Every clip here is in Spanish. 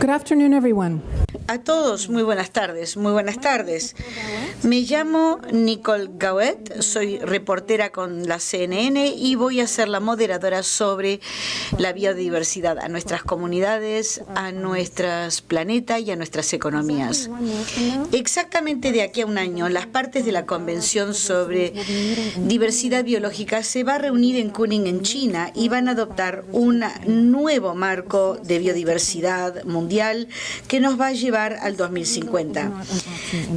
Good afternoon, everyone. A todos, muy buenas tardes, muy buenas tardes. Me llamo Nicole Gauet, soy reportera con la CNN y voy a ser la moderadora sobre la biodiversidad a nuestras comunidades, a nuestros planetas y a nuestras economías. Exactamente de aquí a un año, las partes de la Convención sobre Diversidad Biológica se va a reunir en Kunming, en China, y van a adoptar un nuevo marco de biodiversidad mundial que nos va a llevar al 2050.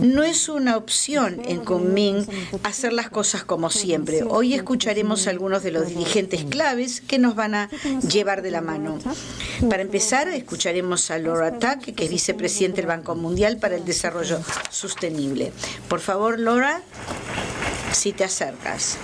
No es una opción en Kunming hacer las cosas como siempre. Hoy escucharemos a algunos de los dirigentes claves que nos van a llevar de la mano. Para empezar, escucharemos a Laura Tuck, que es vicepresidente del Banco Mundial para el Desarrollo Sostenible. Por favor, Laura, si te acercas.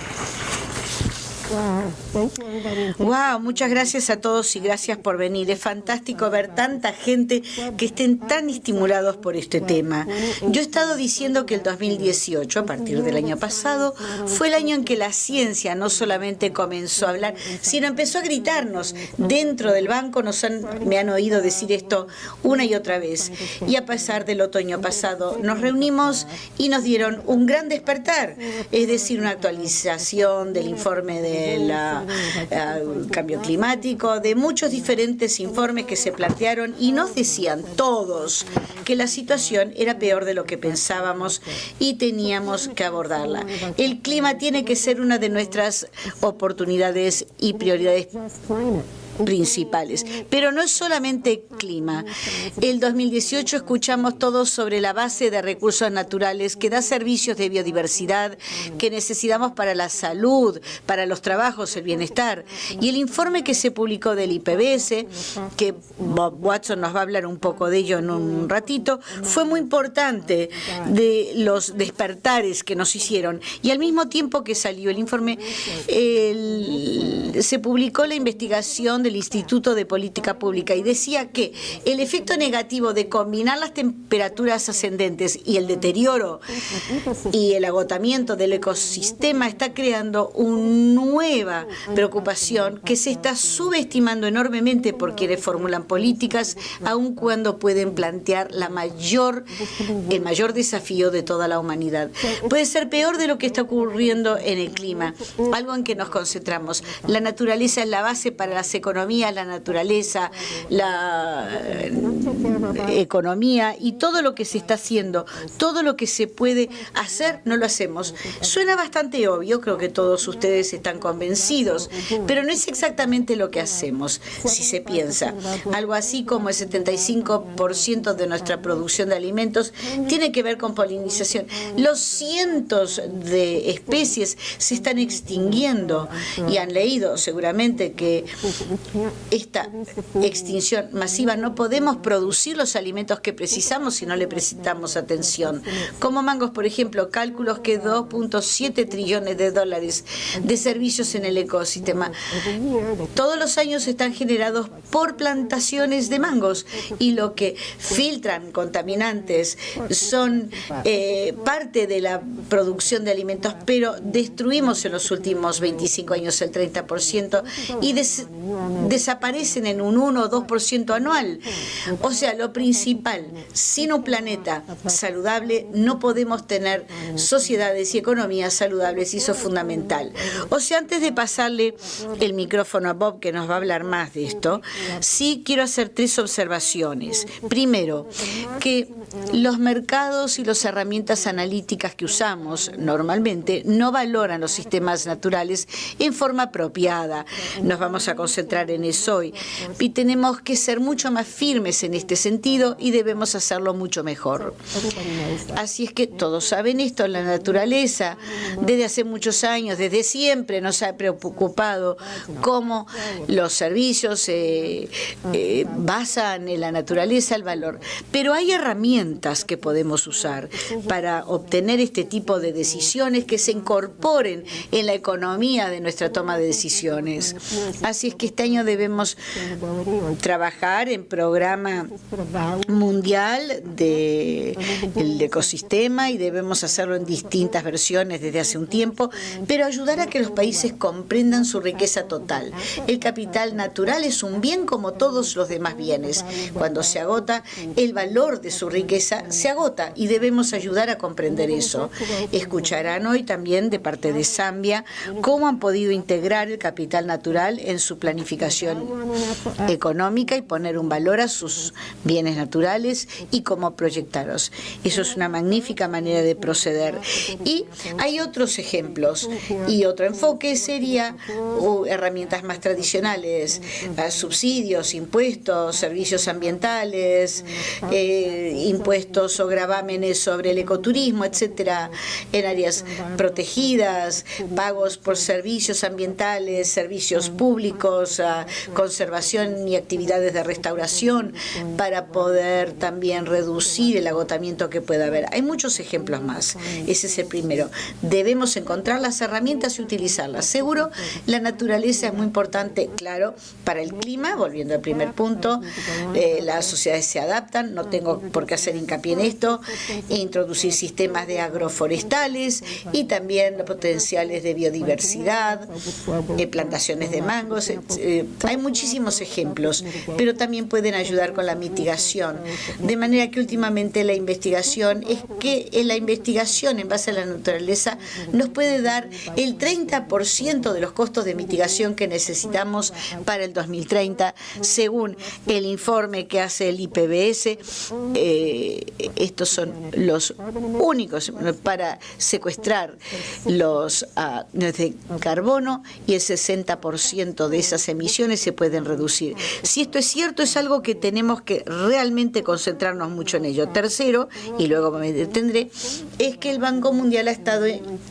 Wow, muchas gracias a todos y gracias por venir. Es fantástico ver tanta gente que estén tan estimulados por este tema. Yo he estado diciendo que el 2018, a partir del año pasado, fue el año en que la ciencia no solamente comenzó a hablar, sino empezó a gritarnos. Dentro del banco me han oído decir esto una y otra vez. Y a pesar del otoño pasado, nos reunimos y nos dieron un gran despertar, es decir, una actualización del informe del cambio climático, de muchos diferentes informes que se plantearon y nos decían todos que la situación era peor de lo que pensábamos y teníamos que abordarla. El clima tiene que ser una de nuestras oportunidades y prioridades principales, pero no es solamente clima. El 2018 escuchamos todos sobre la base de recursos naturales que da servicios de biodiversidad que necesitamos para la salud, para los trabajos, el bienestar. Y el informe que se publicó del IPBES, que Bob Watson nos va a hablar un poco de ello en un ratito, fue muy importante, de los despertares que nos hicieron. Y al mismo tiempo que salió el informe, se publicó la investigación del Instituto de Política Pública y decía que el efecto negativo de combinar las temperaturas ascendentes y el deterioro y el agotamiento del ecosistema está creando una nueva preocupación que se está subestimando enormemente por quienes formulan políticas, aun cuando pueden plantear el mayor desafío de toda la humanidad. Puede ser peor de lo que está ocurriendo en el clima, algo en que nos concentramos. La naturaleza es la base para las economías, la naturaleza, la economía y todo lo que se está haciendo, todo lo que se puede hacer, no lo hacemos. Suena bastante obvio, creo que todos ustedes están convencidos, pero no es exactamente lo que hacemos, si se piensa. Algo así como el 75% de nuestra producción de alimentos tiene que ver con polinización. Los cientos de especies se están extinguiendo y han leído seguramente que esta extinción masiva, no podemos producir los alimentos que precisamos si no le prestamos atención. Como mangos, por ejemplo, cálculos que 2.7 trillones de dólares de servicios en el ecosistema. Todos los años están generados por plantaciones de mangos y lo que filtran contaminantes son parte de la producción de alimentos, pero destruimos en los últimos 25 años el 30% y desaparecen en un 1 o 2% anual. O sea, lo principal, sin un planeta saludable no podemos tener sociedades y economías saludables, y eso es fundamental. O sea, antes de pasarle el micrófono a Bob, que nos va a hablar más de esto, sí quiero hacer 3 observaciones. Primero, que los mercados y las herramientas analíticas que usamos normalmente no valoran los sistemas naturales en forma apropiada. Nos vamos a concentrar en eso hoy. Y tenemos que ser mucho más firmes en este sentido y debemos hacerlo mucho mejor. Así es que todos saben esto, la naturaleza desde hace muchos años, desde siempre nos ha preocupado cómo los servicios se basan en la naturaleza, el valor. Pero hay herramientas que podemos usar para obtener este tipo de decisiones que se incorporen en la economía de nuestra toma de decisiones. Así es que este año año debemos trabajar en programa mundial del ecosistema y debemos hacerlo en distintas versiones desde hace un tiempo, pero ayudar a que los países comprendan su riqueza total. El capital natural es un bien como todos los demás bienes. Cuando se agota, el valor de su riqueza se agota y debemos ayudar a comprender eso. Escucharán hoy también de parte de Zambia cómo han podido integrar el capital natural en su planificación económica y poner un valor a sus bienes naturales y cómo proyectarlos. Eso es una magnífica manera de proceder. Y hay otros ejemplos y otro enfoque sería herramientas más tradicionales, subsidios, impuestos, servicios ambientales, impuestos o gravámenes sobre el ecoturismo, etcétera, en áreas protegidas, pagos por servicios ambientales, servicios públicos, conservación y actividades de restauración para poder también reducir el agotamiento que pueda haber. Hay muchos ejemplos más. Ese es el primero. Debemos encontrar las herramientas y utilizarlas. Seguro, la naturaleza es muy importante, claro, para el clima, volviendo al primer punto, las sociedades se adaptan, no tengo por qué hacer hincapié en esto, introducir sistemas de agroforestales y también los potenciales de biodiversidad, plantaciones de mangos, hay muchísimos ejemplos, pero también pueden ayudar con la mitigación, de manera que últimamente la investigación en base a la naturaleza nos puede dar el 30% de los costos de mitigación que necesitamos para el 2030, según el informe que hace el IPBES. Estos son los únicos para secuestrar los de carbono y el 60% de esas emisiones se pueden reducir. Si esto es cierto, es algo que tenemos que realmente concentrarnos mucho en ello. Tercero, y luego me detendré, es que el Banco Mundial ha estado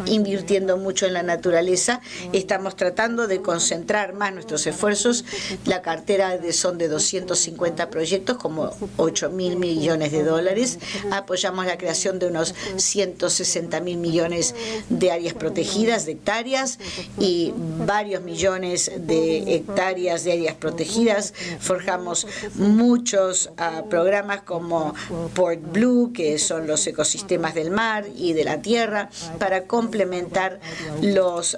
invirtiendo mucho en la naturaleza. Estamos tratando de concentrar más nuestros esfuerzos. La cartera son de 250 proyectos, como 8.000 millones de dólares. Apoyamos la creación de unos 160.000 millones de áreas protegidas, de hectáreas, y varios millones de hectáreas de áreas protegidas. Forjamos muchos programas como Port Blue, que son los ecosistemas del mar y de la tierra, para complementar los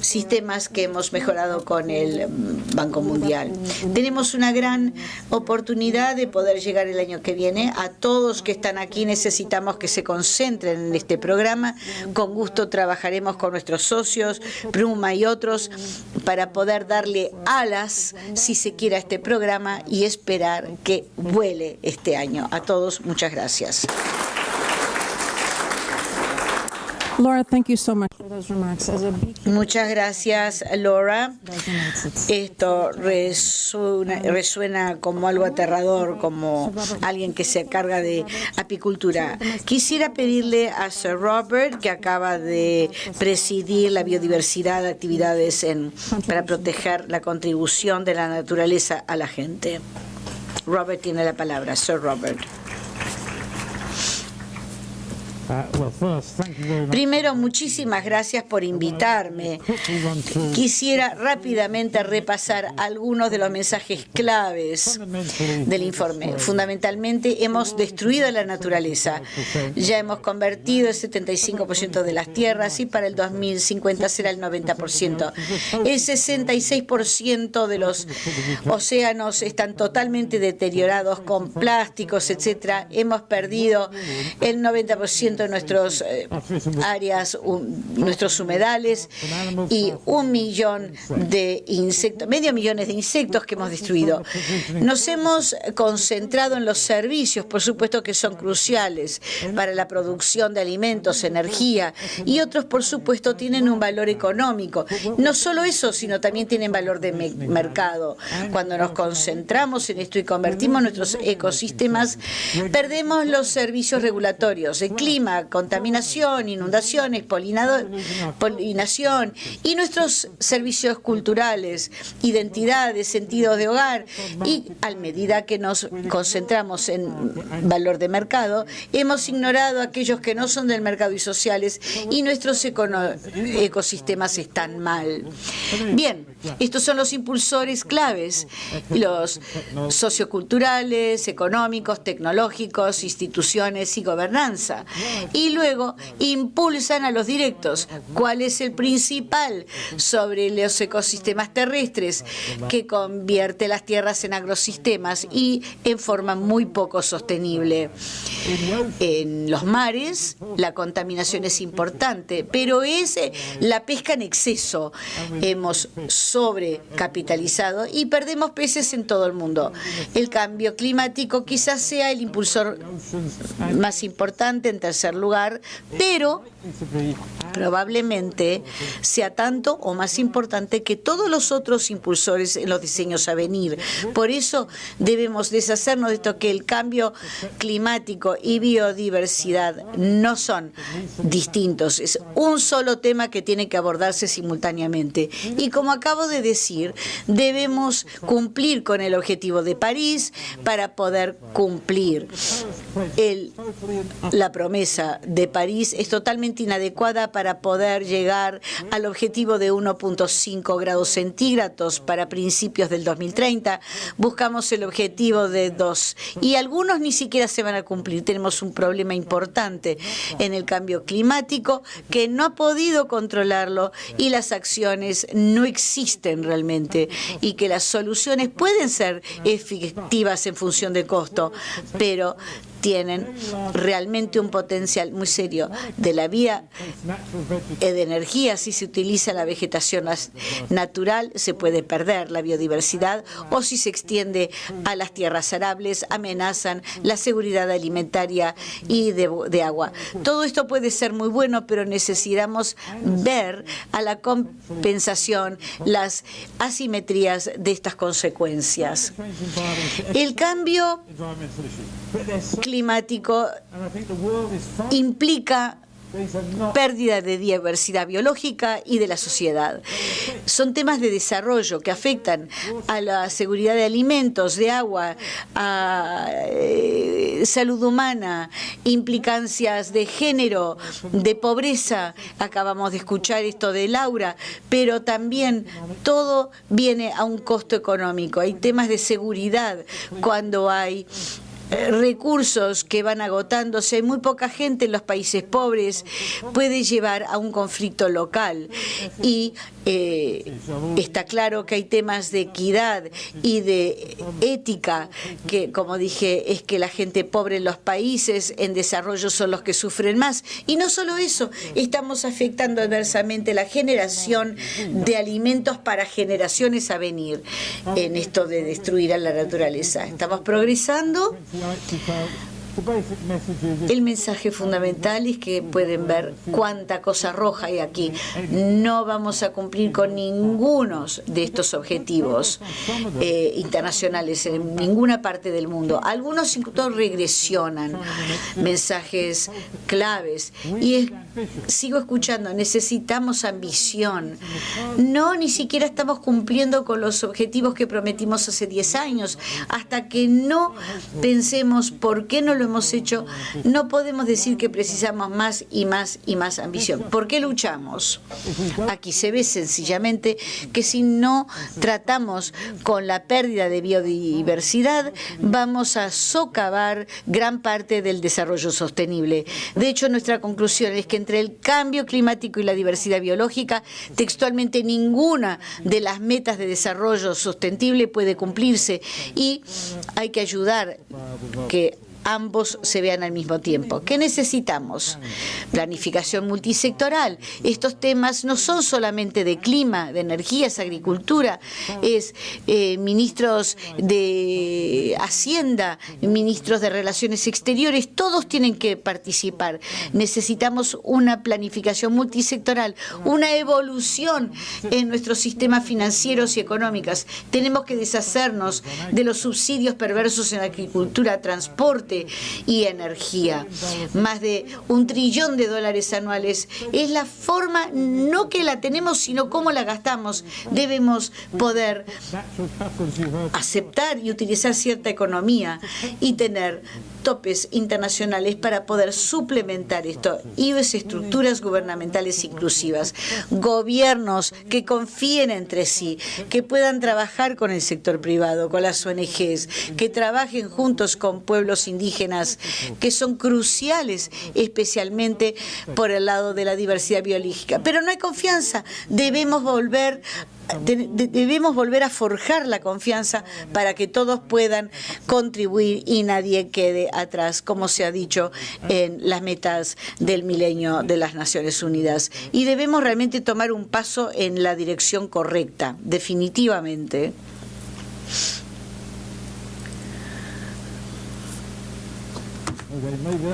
sistemas que hemos mejorado con el Banco Mundial. Tenemos una gran oportunidad de poder llegar el año que viene. A todos que están aquí necesitamos que se concentren en este programa. Con gusto trabajaremos con nuestros socios, Bruma y otros, para poder darle alas, si se quiere, a este programa y esperar que vuele este año. A todos, muchas gracias. Laura, thank you so much for those remarks. Muchas gracias, Laura. Esto resuena como algo aterrador, como alguien que se encarga de apicultura. Quisiera pedirle a Sir Robert, que acaba de presidir la biodiversidad de actividades para proteger la contribución de la naturaleza a la gente. Robert tiene la palabra. Sir Robert. Primero, muchísimas gracias por invitarme. Quisiera rápidamente repasar algunos de los mensajes claves del informe. Fundamentalmente, hemos destruido la naturaleza. Ya hemos convertido el 75% de las tierras y para el 2050 será el 90%. El 66% de los océanos están totalmente deteriorados con plásticos, etcétera. Hemos perdido el 90% de nuestras áreas, nuestros humedales, y 1 millón de insectos, medio millón de insectos que hemos destruido. Nos hemos concentrado en los servicios, por supuesto que son cruciales para la producción de alimentos, energía, y otros, por supuesto, tienen un valor económico. No solo eso, sino también tienen valor de mercado. Cuando nos concentramos en esto y convertimos nuestros ecosistemas, perdemos los servicios regulatorios, el clima, contaminación, inundaciones, polinación y nuestros servicios culturales, identidades, sentidos de hogar. Y a medida que nos concentramos en valor de mercado, hemos ignorado a aquellos que no son del mercado y sociales, y nuestros ecosistemas están mal. Bien. Estos son los impulsores claves, los socioculturales, económicos, tecnológicos, instituciones y gobernanza. Y luego impulsan a los directos. ¿Cuál es el principal? Sobre los ecosistemas terrestres, que convierte las tierras en agrosistemas y en forma muy poco sostenible. En los mares la contaminación es importante, pero es la pesca en exceso. Hemos sobrecapitalizado y perdemos peces en todo el mundo. El cambio climático quizás sea el impulsor más importante en tercer lugar, pero probablemente sea tanto o más importante que todos los otros impulsores en los diseños a venir. Por eso debemos deshacernos de esto, que el cambio climático y biodiversidad no son distintos, es un solo tema que tiene que abordarse simultáneamente. Y como acabo de decir, debemos cumplir con el objetivo de París para poder cumplir. La promesa de París es totalmente inadecuada para poder llegar al objetivo de 1.5 grados centígrados para principios del 2030. Buscamos el objetivo de 2 y algunos ni siquiera se van a cumplir. Tenemos un problema importante en el cambio climático que no ha podido controlarlo y las acciones no existen realmente, y que las soluciones pueden ser efectivas en función de costo, pero tienen realmente un potencial muy serio. De la vía de energía, si se utiliza la vegetación natural, se puede perder la biodiversidad, o si se extiende a las tierras arables, amenazan la seguridad alimentaria y de agua. Todo esto puede ser muy bueno, pero necesitamos ver a la compensación las asimetrías de estas consecuencias. El cambio climático implica pérdida de diversidad biológica y de la sociedad. Son temas de desarrollo que afectan a la seguridad de alimentos, de agua, a salud humana, implicancias de género, de pobreza. Acabamos de escuchar esto de Laura, pero también todo viene a un costo económico. Hay temas de seguridad cuando hay recursos que van agotándose, hay muy poca gente en los países pobres, puede llevar a un conflicto local. Y está claro que hay temas de equidad y de ética, que, como dije, es que la gente pobre en los países en desarrollo son los que sufren más. Y no solo eso, estamos afectando adversamente la generación de alimentos para generaciones a venir en esto de destruir a la naturaleza. Estamos progresando. El mensaje fundamental es que pueden ver cuánta cosa roja hay aquí. No vamos a cumplir con ninguno de estos objetivos internacionales en ninguna parte del mundo. Algunos incluso regresionan mensajes claves. Y sigo escuchando, necesitamos ambición. No, ni siquiera estamos cumpliendo con los objetivos que prometimos hace 10 años. Hasta que no pensemos por qué no lo hemos hecho, no podemos decir que precisamos más y más y más ambición. ¿Por qué luchamos? Aquí se ve sencillamente que si no tratamos con la pérdida de biodiversidad, vamos a socavar gran parte del desarrollo sostenible. De hecho, nuestra conclusión es que entre el cambio climático y la diversidad biológica, textualmente ninguna de las metas de desarrollo sostenible puede cumplirse, y hay que ayudar que ambos se vean al mismo tiempo. ¿Qué necesitamos? Planificación multisectoral. Estos temas no son solamente de clima, de energías, agricultura, es ministros de Hacienda, ministros de Relaciones Exteriores, todos tienen que participar. Necesitamos una planificación multisectoral, una evolución en nuestros sistemas financieros y económicos. Tenemos que deshacernos de los subsidios perversos en agricultura, transporte, transporte y energía. Más de $1 trillón anuales. Es la forma, no que la tenemos, sino cómo la gastamos. Debemos poder aceptar y utilizar cierta economía y tener topes internacionales para poder suplementar esto. Y estructuras gubernamentales inclusivas. Gobiernos que confíen entre sí, que puedan trabajar con el sector privado, con las ONGs, que trabajen juntos con pueblos indígenas, que son cruciales, especialmente por el lado de la diversidad biológica. Pero no hay confianza. Debemos volver a forjar la confianza para que todos puedan contribuir y nadie quede atrás, como se ha dicho en las metas del milenio de las Naciones Unidas. Y debemos realmente tomar un paso en la dirección correcta, definitivamente.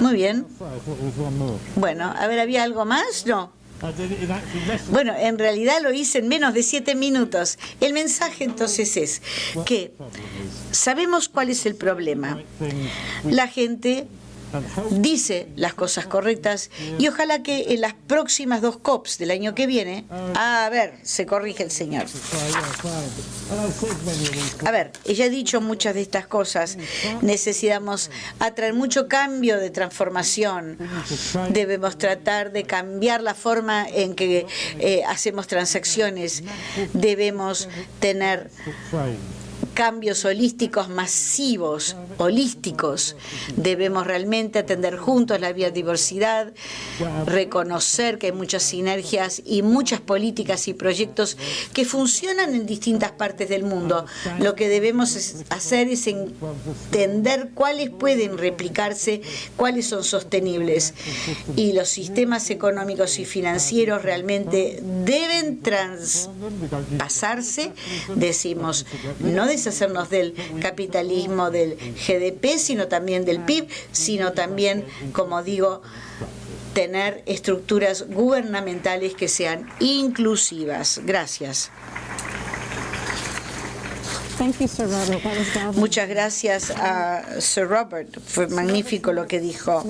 Muy bien. Bueno, a ver, ¿había algo más? No. Bueno, en realidad lo hice en menos de 7 minutos. El mensaje entonces es que sabemos cuál es el problema. La gente dice las cosas correctas y ojalá que en las próximas 2 COPs del año que viene, a ver, se corrige el señor. A ver, ella ha dicho muchas de estas cosas. Necesitamos atraer mucho cambio de transformación. Debemos tratar de cambiar la forma en que hacemos transacciones. Debemos tener cambios holísticos masivos, holísticos. Debemos realmente atender juntos la biodiversidad, reconocer que hay muchas sinergias y muchas políticas y proyectos que funcionan en distintas partes del mundo. Lo que debemos hacer es entender cuáles pueden replicarse, cuáles son sostenibles. Y los sistemas económicos y financieros realmente deben traspasarse, decimos, no deshacernos del capitalismo, del GDP, sino también del PIB, sino también, como digo, tener estructuras gubernamentales que sean inclusivas. Gracias. Muchas gracias a Sir Robert. Fue magnífico lo que dijo.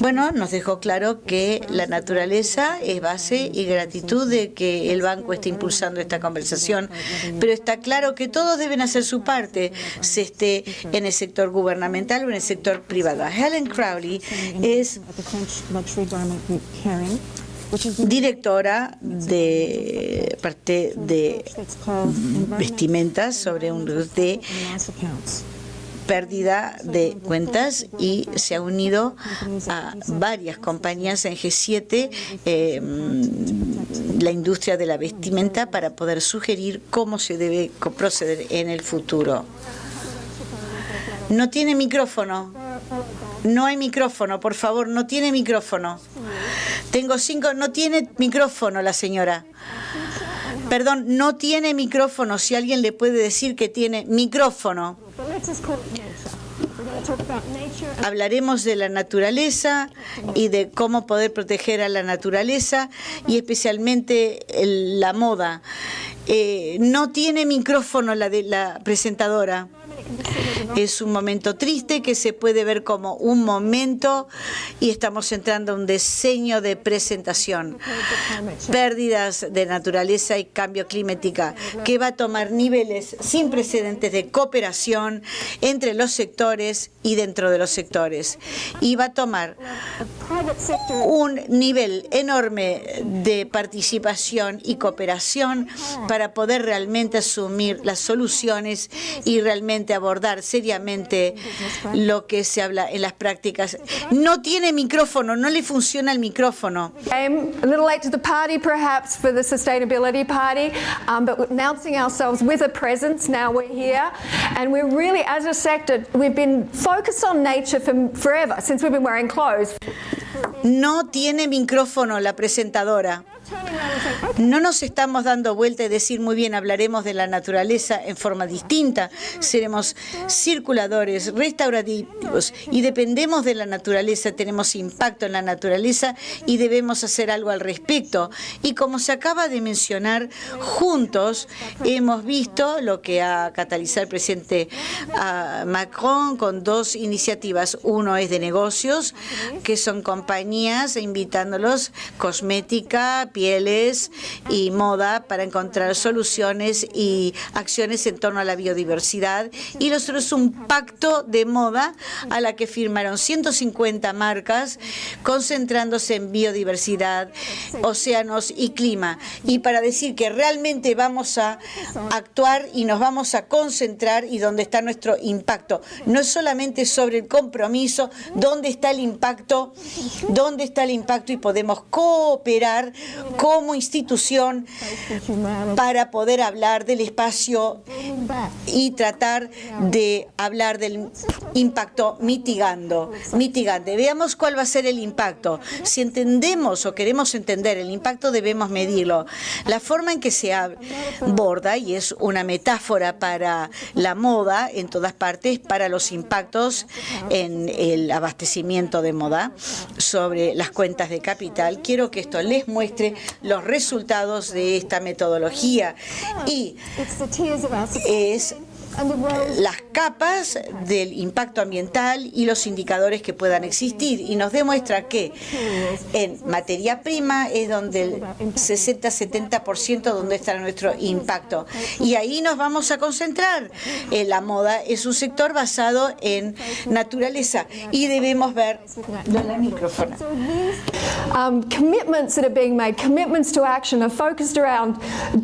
Bueno, nos dejó claro que la naturaleza es base y gratitud de que el banco esté impulsando esta conversación, pero está claro que todos deben hacer su parte, se esté en el sector gubernamental o en el sector privado. Helen Crowley es directora de parte de vestimentas sobre un de pérdida de cuentas y se ha unido a varias compañías en G7, la industria de la vestimenta, para poder sugerir cómo se debe proceder en el futuro. No tiene micrófono. No hay micrófono, por favor, no tiene micrófono. Tengo 5, no tiene micrófono la señora. Perdón, no tiene micrófono. Si alguien le puede decir que tiene micrófono. Hablaremos de la naturaleza y de cómo poder proteger a la naturaleza y especialmente la moda. No tiene micrófono la presentadora. Es un momento triste que se puede ver como un momento y estamos entrando a un diseño de presentación. Pérdidas de naturaleza y cambio climático que va a tomar niveles sin precedentes de cooperación entre los sectores y dentro de los sectores. Y va a tomar un nivel enorme de participación y cooperación para poder realmente asumir las soluciones y realmente abordar seriamente lo que se habla en las prácticas. No tiene micrófono, no le funciona el micrófono. I'm a little late to the party perhaps for the sustainability party, but we're announcing ourselves with a presence. Now we're here and we're really, as a sector, we've been focused on nature for forever, since we've been wearing clothes. No tiene micrófono la presentadora. No nos estamos dando vuelta y decir, muy bien, hablaremos de la naturaleza en forma distinta, seremos circuladores, restaurativos y dependemos de la naturaleza, tenemos impacto en la naturaleza y debemos hacer algo al respecto. Y como se acaba de mencionar, juntos hemos visto lo que ha catalizado el presidente Macron con dos iniciativas. Uno es de negocios, que son compañías invitándolos, cosmética, pieles y moda, para encontrar soluciones y acciones en torno a la biodiversidad. Y lo otro es un pacto de moda a la que firmaron 150 marcas, concentrándose en biodiversidad, océanos y clima. Y para decir que realmente vamos a actuar y nos vamos a concentrar y dónde está nuestro impacto. No es solamente sobre el compromiso, dónde está el impacto, y podemos cooperar como institución para poder hablar del espacio y tratar de hablar del impacto mitigante. Veamos cuál va a ser el impacto. Si entendemos o queremos entender el impacto, debemos medirlo. La forma en que se aborda, y es una metáfora para la moda en todas partes, para los impactos en el abastecimiento de moda sobre las cuentas de capital. Quiero que esto les muestre los resultados de esta metodología y es las capas del impacto ambiental y los indicadores que puedan existir, y nos demuestra que en materia prima es donde el 60-70% donde está nuestro impacto, y ahí nos vamos a concentrar. La moda es un sector basado en naturaleza y debemos ver la micrófono. Commitments that are being made, commitments to action, are focused around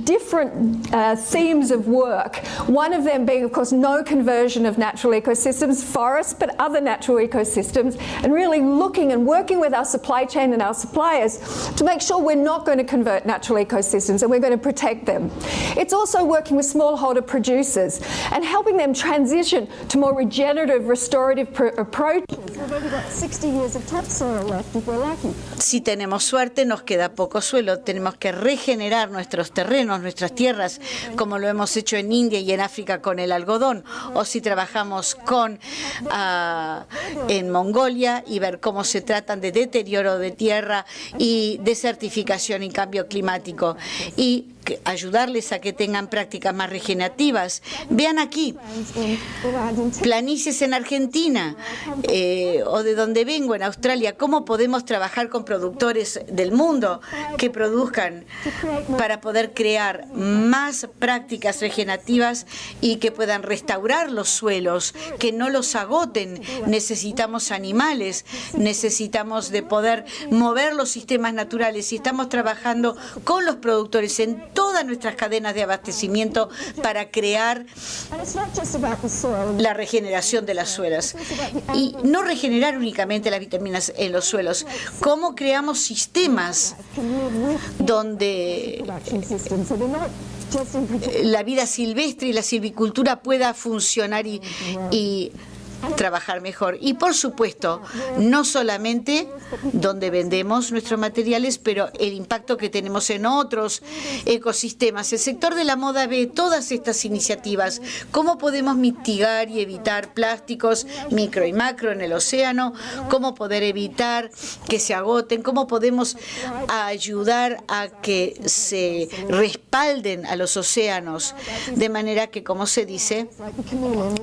different themes of work. One of them being, of course, no conversion of natural ecosystems, forests, but other natural ecosystems, and really looking and working with our supply chain and our suppliers to make sure we're not going to convert natural ecosystems and we're going to protect them. It's also working with smallholder producers and helping them transition to more regenerative, restorative approaches. We've only got 60 years of topsoil left if we're lucky. Si tenemos suerte, nos queda poco suelo. Tenemos que regenerar nuestros terrenos, nuestras tierras, como lo hemos hecho en India y en África con el algodón, o si trabajamos en Mongolia y ver cómo se tratan de deterioro de tierra y desertificación y cambio climático, y ayudarles a que tengan prácticas más regenerativas. Vean aquí, planicies en Argentina o de donde vengo, en Australia, cómo podemos trabajar con productores del mundo que produzcan para poder crear más prácticas regenerativas y que puedan restaurar los suelos, que no los agoten. Necesitamos animales, necesitamos de poder mover los sistemas naturales, y estamos trabajando con los productores en todas nuestras cadenas de abastecimiento para crear la regeneración de las suelos. Y no regenerar únicamente las vitaminas en los suelos, cómo creamos sistemas donde la vida silvestre y la silvicultura pueda funcionar y trabajar mejor. Y por supuesto, no solamente donde vendemos nuestros materiales, pero el impacto que tenemos en otros ecosistemas. El sector de la moda ve todas estas iniciativas, cómo podemos mitigar y evitar plásticos micro y macro en el océano, cómo poder evitar que se agoten, cómo podemos ayudar a que se respalden a los océanos, de manera que, como se dice,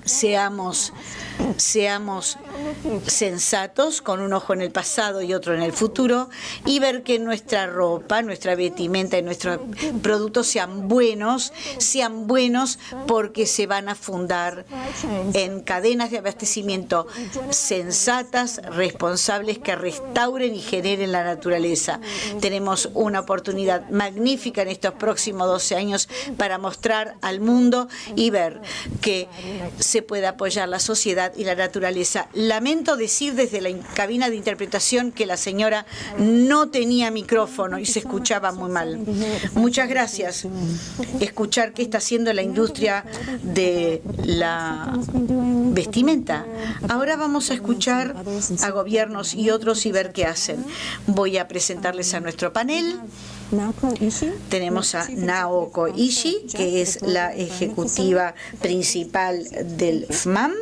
seamos sensatos, con un ojo en el pasado y otro en el futuro, y ver que nuestra ropa, nuestra vestimenta y nuestros productos sean buenos porque se van a fundar en cadenas de abastecimiento sensatas, responsables, que restauren y generen la naturaleza. Tenemos una oportunidad magnífica en estos próximos 12 años para mostrar al mundo y ver que se puede apoyar la sociedad y la naturaleza. Lamento decir desde la cabina de interpretación que la señora no tenía micrófono y se escuchaba muy mal. Muchas gracias. Escuchar qué está haciendo la industria de la vestimenta. Ahora vamos a escuchar a gobiernos y otros y ver qué hacen. Voy a presentarles a nuestro panel. Tenemos a Naoko Ishii, que es la ejecutiva principal del FMAM.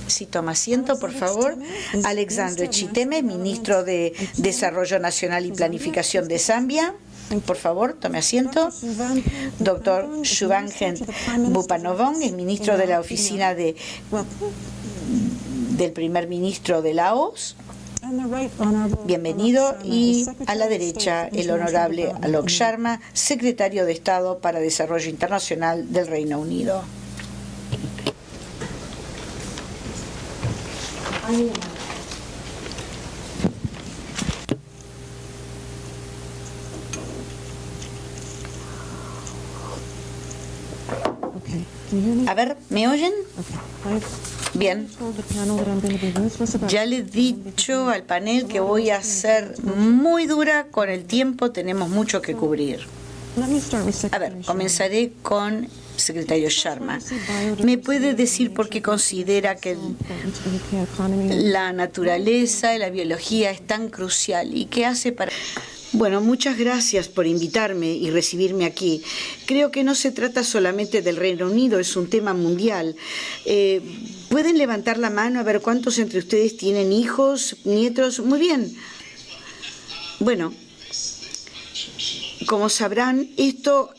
Si toma asiento, por favor. Alexandre Chiteme, ministro de Desarrollo Nacional y Planificación de Zambia. Por favor, tome asiento. Doctor Shubhangen Bupanovong, el ministro de la Oficina del primer ministro de Laos. Bienvenido. Y a la derecha, el honorable Alok Sharma, secretario de Estado para Desarrollo Internacional del Reino Unido. A ver, ¿me oyen? Bien. Ya le he dicho al panel que voy a ser muy dura con el tiempo, tenemos mucho que cubrir. A ver, comenzaré con secretario Sharma. ¿Me puede decir por qué considera que la naturaleza y la biología es tan crucial y qué hace para... Bueno, muchas gracias por invitarme y recibirme aquí. Creo que no se trata solamente del Reino Unido, es un tema mundial. ¿Pueden levantar la mano a ver cuántos entre ustedes tienen hijos, nietos? Muy bien. Bueno, como sabrán, esto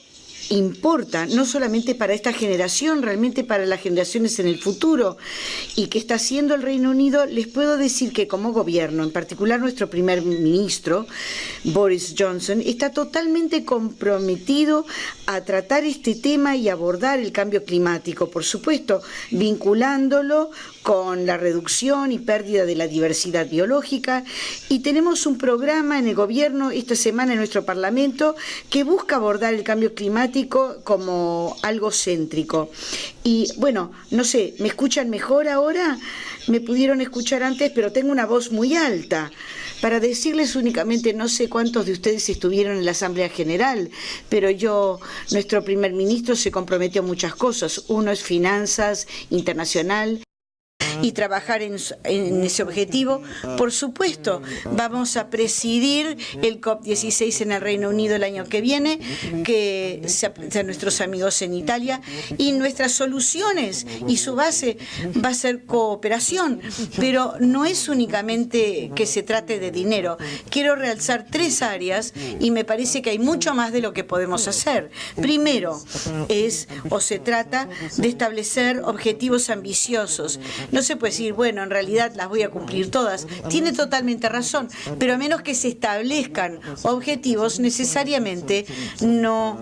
importa, no solamente para esta generación, realmente para las generaciones en el futuro. ¿Y qué está haciendo el Reino Unido? Les puedo decir que como gobierno, en particular nuestro primer ministro, Boris Johnson, está totalmente comprometido a tratar este tema y abordar el cambio climático, por supuesto, vinculándolo con la reducción y pérdida de la diversidad biológica. Y tenemos un programa en el gobierno esta semana en nuestro Parlamento que busca abordar el cambio climático como algo céntrico. Y bueno, no sé, ¿me escuchan mejor ahora? Me pudieron escuchar antes, pero tengo una voz muy alta. Para decirles únicamente, no sé cuántos de ustedes estuvieron en la Asamblea General, pero nuestro primer ministro se comprometió a muchas cosas. Uno es finanzas internacional y trabajar en ese objetivo. Por supuesto, vamos a presidir el COP16 en el Reino Unido el año que viene, que sean nuestros amigos en Italia, y nuestras soluciones y su base va a ser cooperación, pero no es únicamente que se trate de dinero. Quiero realzar 3 áreas y me parece que hay mucho más de lo que podemos hacer. Primero, se trata de establecer objetivos ambiciosos. No se puede decir, bueno, en realidad las voy a cumplir todas. Tiene totalmente razón, pero a menos que se establezcan objetivos, necesariamente no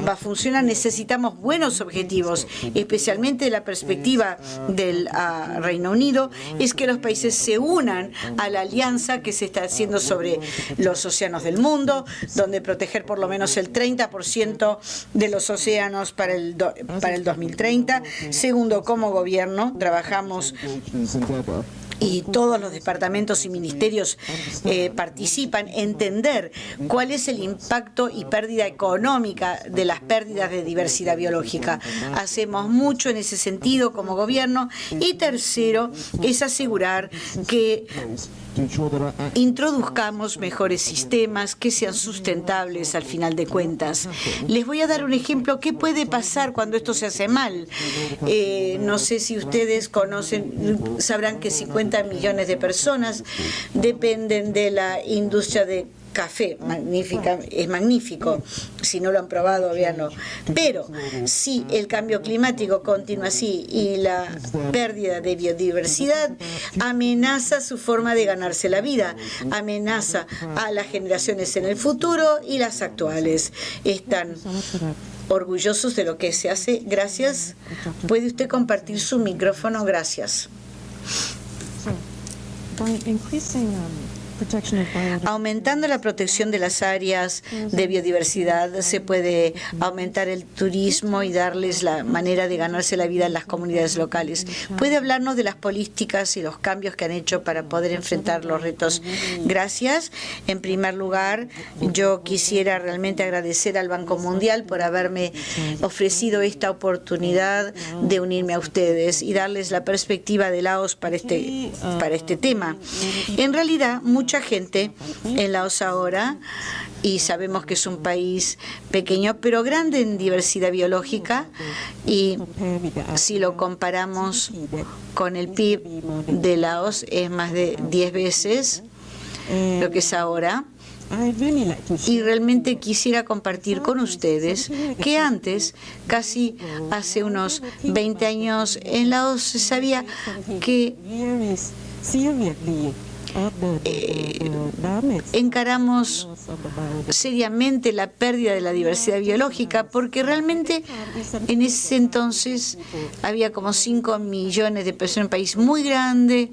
va a funcionar. Necesitamos buenos objetivos, especialmente de la perspectiva del Reino Unido, es que los países se unan a la alianza que se está haciendo sobre los océanos del mundo, donde proteger por lo menos el 30% de los océanos para el 2030. Segundo, como gobierno, trabajamos y todos los departamentos y ministerios participan, entender cuál es el impacto y pérdida económica de las pérdidas de diversidad biológica. Hacemos mucho en ese sentido como gobierno. Y tercero, es asegurar que introduzcamos mejores sistemas que sean sustentables al final de cuentas. Les voy a dar un ejemplo. ¿Qué puede pasar cuando esto se hace mal? No sé si ustedes sabrán que 50 millones de personas dependen de la industria de café. Es magnífico. Si no lo han probado, véanlo. Pero si el cambio climático continúa así y la pérdida de biodiversidad amenaza su forma de ganarse la vida, amenaza a las generaciones en el futuro y las actuales. Están orgullosos de lo que se hace. Gracias. ¿Puede usted compartir su micrófono? Gracias. Aumentando la protección de las áreas de biodiversidad se puede aumentar el turismo y darles la manera de ganarse la vida en las comunidades locales. ¿Puede hablarnos de las políticas y los cambios que han hecho para poder enfrentar los retos? Gracias. En primer lugar, yo quisiera realmente agradecer al Banco Mundial por haberme ofrecido esta oportunidad de unirme a ustedes y darles la perspectiva de Laos para este tema. En realidad, muchos mucha gente en Laos ahora y sabemos que es un país pequeño pero grande en diversidad biológica, y si lo comparamos con el PIB de Laos es más de 10 veces lo que es ahora. Y realmente quisiera compartir con ustedes que antes, casi hace unos 20 años, en Laos se sabía que encaramos seriamente la pérdida de la diversidad biológica, porque realmente en ese entonces había como 5 millones de personas, un país muy grande,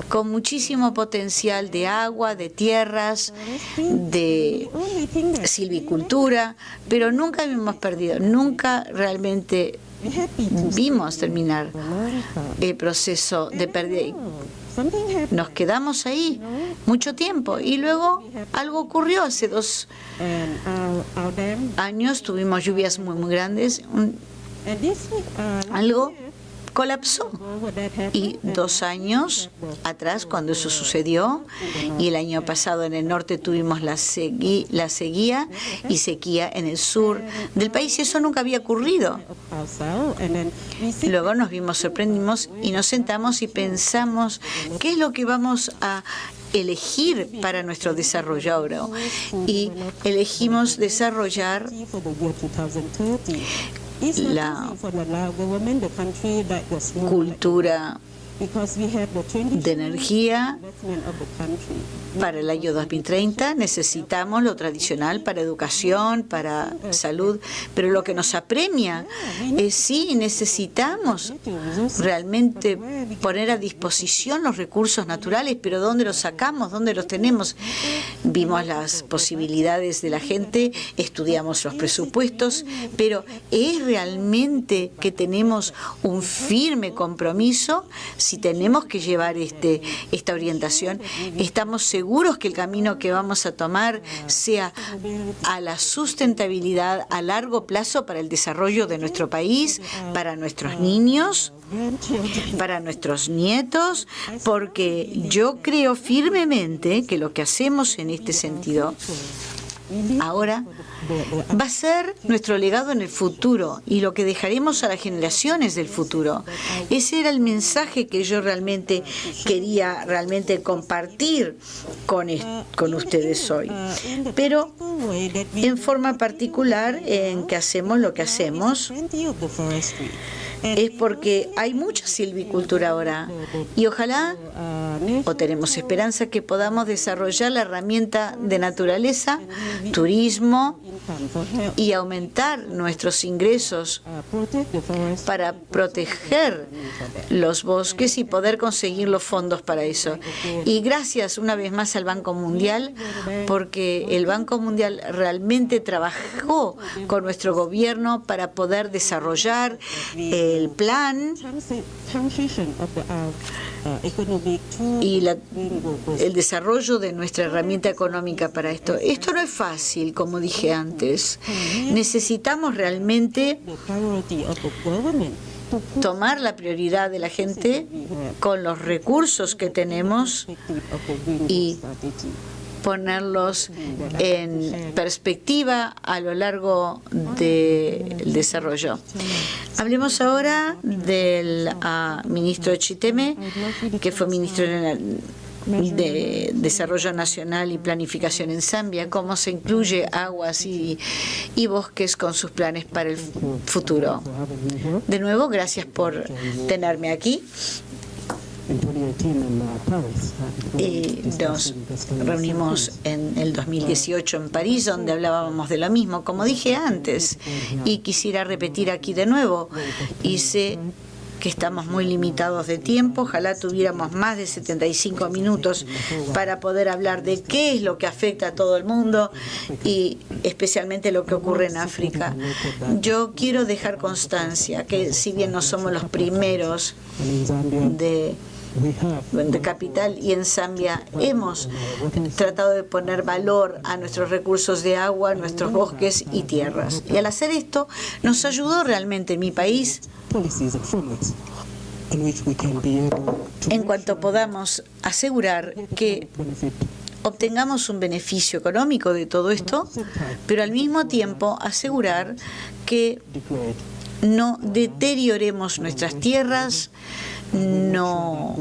con muchísimo potencial de agua, de tierras, de silvicultura, pero nunca hemos perdido, nunca realmente vimos terminar el proceso de pérdida. Nos quedamos ahí mucho tiempo y luego algo ocurrió. Hace 2 años tuvimos lluvias muy grandes, algo colapsó. Y 2 años atrás, cuando eso sucedió, y el año pasado en el norte tuvimos la sequía y sequía en el sur del país, y eso nunca había ocurrido. Luego nos sorprendimos y nos sentamos y pensamos qué es lo que vamos a elegir para nuestro desarrollo ahora, y elegimos desarrollar la cultura de energía para el año 2030. Necesitamos lo tradicional para educación, para salud, pero lo que nos apremia es sí, necesitamos realmente poner a disposición los recursos naturales, pero ¿dónde los sacamos? ¿Dónde los tenemos? Vimos las posibilidades de la gente, estudiamos los presupuestos, pero ¿es realmente que tenemos un firme compromiso? Si tenemos que llevar esta orientación, ¿estamos seguros que el camino que vamos a tomar sea a la sustentabilidad a largo plazo para el desarrollo de nuestro país, para nuestros niños, para nuestros nietos? Porque yo creo firmemente que lo que hacemos en este sentido ahora va a ser nuestro legado en el futuro y lo que dejaremos a las generaciones del futuro. Ese era el mensaje que yo realmente quería compartir con ustedes hoy. Pero en forma particular en que hacemos lo que hacemos es porque hay mucha silvicultura ahora y ojalá, o tenemos esperanza, que podamos desarrollar la herramienta de naturaleza, turismo, y aumentar nuestros ingresos para proteger los bosques y poder conseguir los fondos para eso. Y gracias una vez más al Banco Mundial, porque el Banco Mundial realmente trabajó con nuestro gobierno para poder desarrollar el plan y el desarrollo de nuestra herramienta económica para esto. Esto no es fácil, como dije antes. Necesitamos realmente tomar la prioridad de la gente con los recursos que tenemos y ponerlos en perspectiva a lo largo del desarrollo. Hablemos ahora del ministro Chiteme, que fue ministro de Desarrollo Nacional y Planificación en Zambia, cómo se incluye aguas y bosques con sus planes para el futuro. De nuevo, gracias por tenerme aquí. Nos reunimos en el 2018 en París, donde hablábamos de lo mismo, como dije antes, y quisiera repetir aquí de nuevo. Y sé que estamos muy limitados de tiempo, ojalá tuviéramos más de 75 minutos para poder hablar de qué es lo que afecta a todo el mundo y especialmente lo que ocurre en África. Yo quiero dejar constancia que si bien no somos los primeros de capital, y en Zambia hemos tratado de poner valor a nuestros recursos de agua, nuestros bosques y tierras. Y al hacer esto nos ayudó realmente en mi país en cuanto podamos asegurar que obtengamos un beneficio económico de todo esto, pero al mismo tiempo asegurar que no deterioremos nuestras tierras, no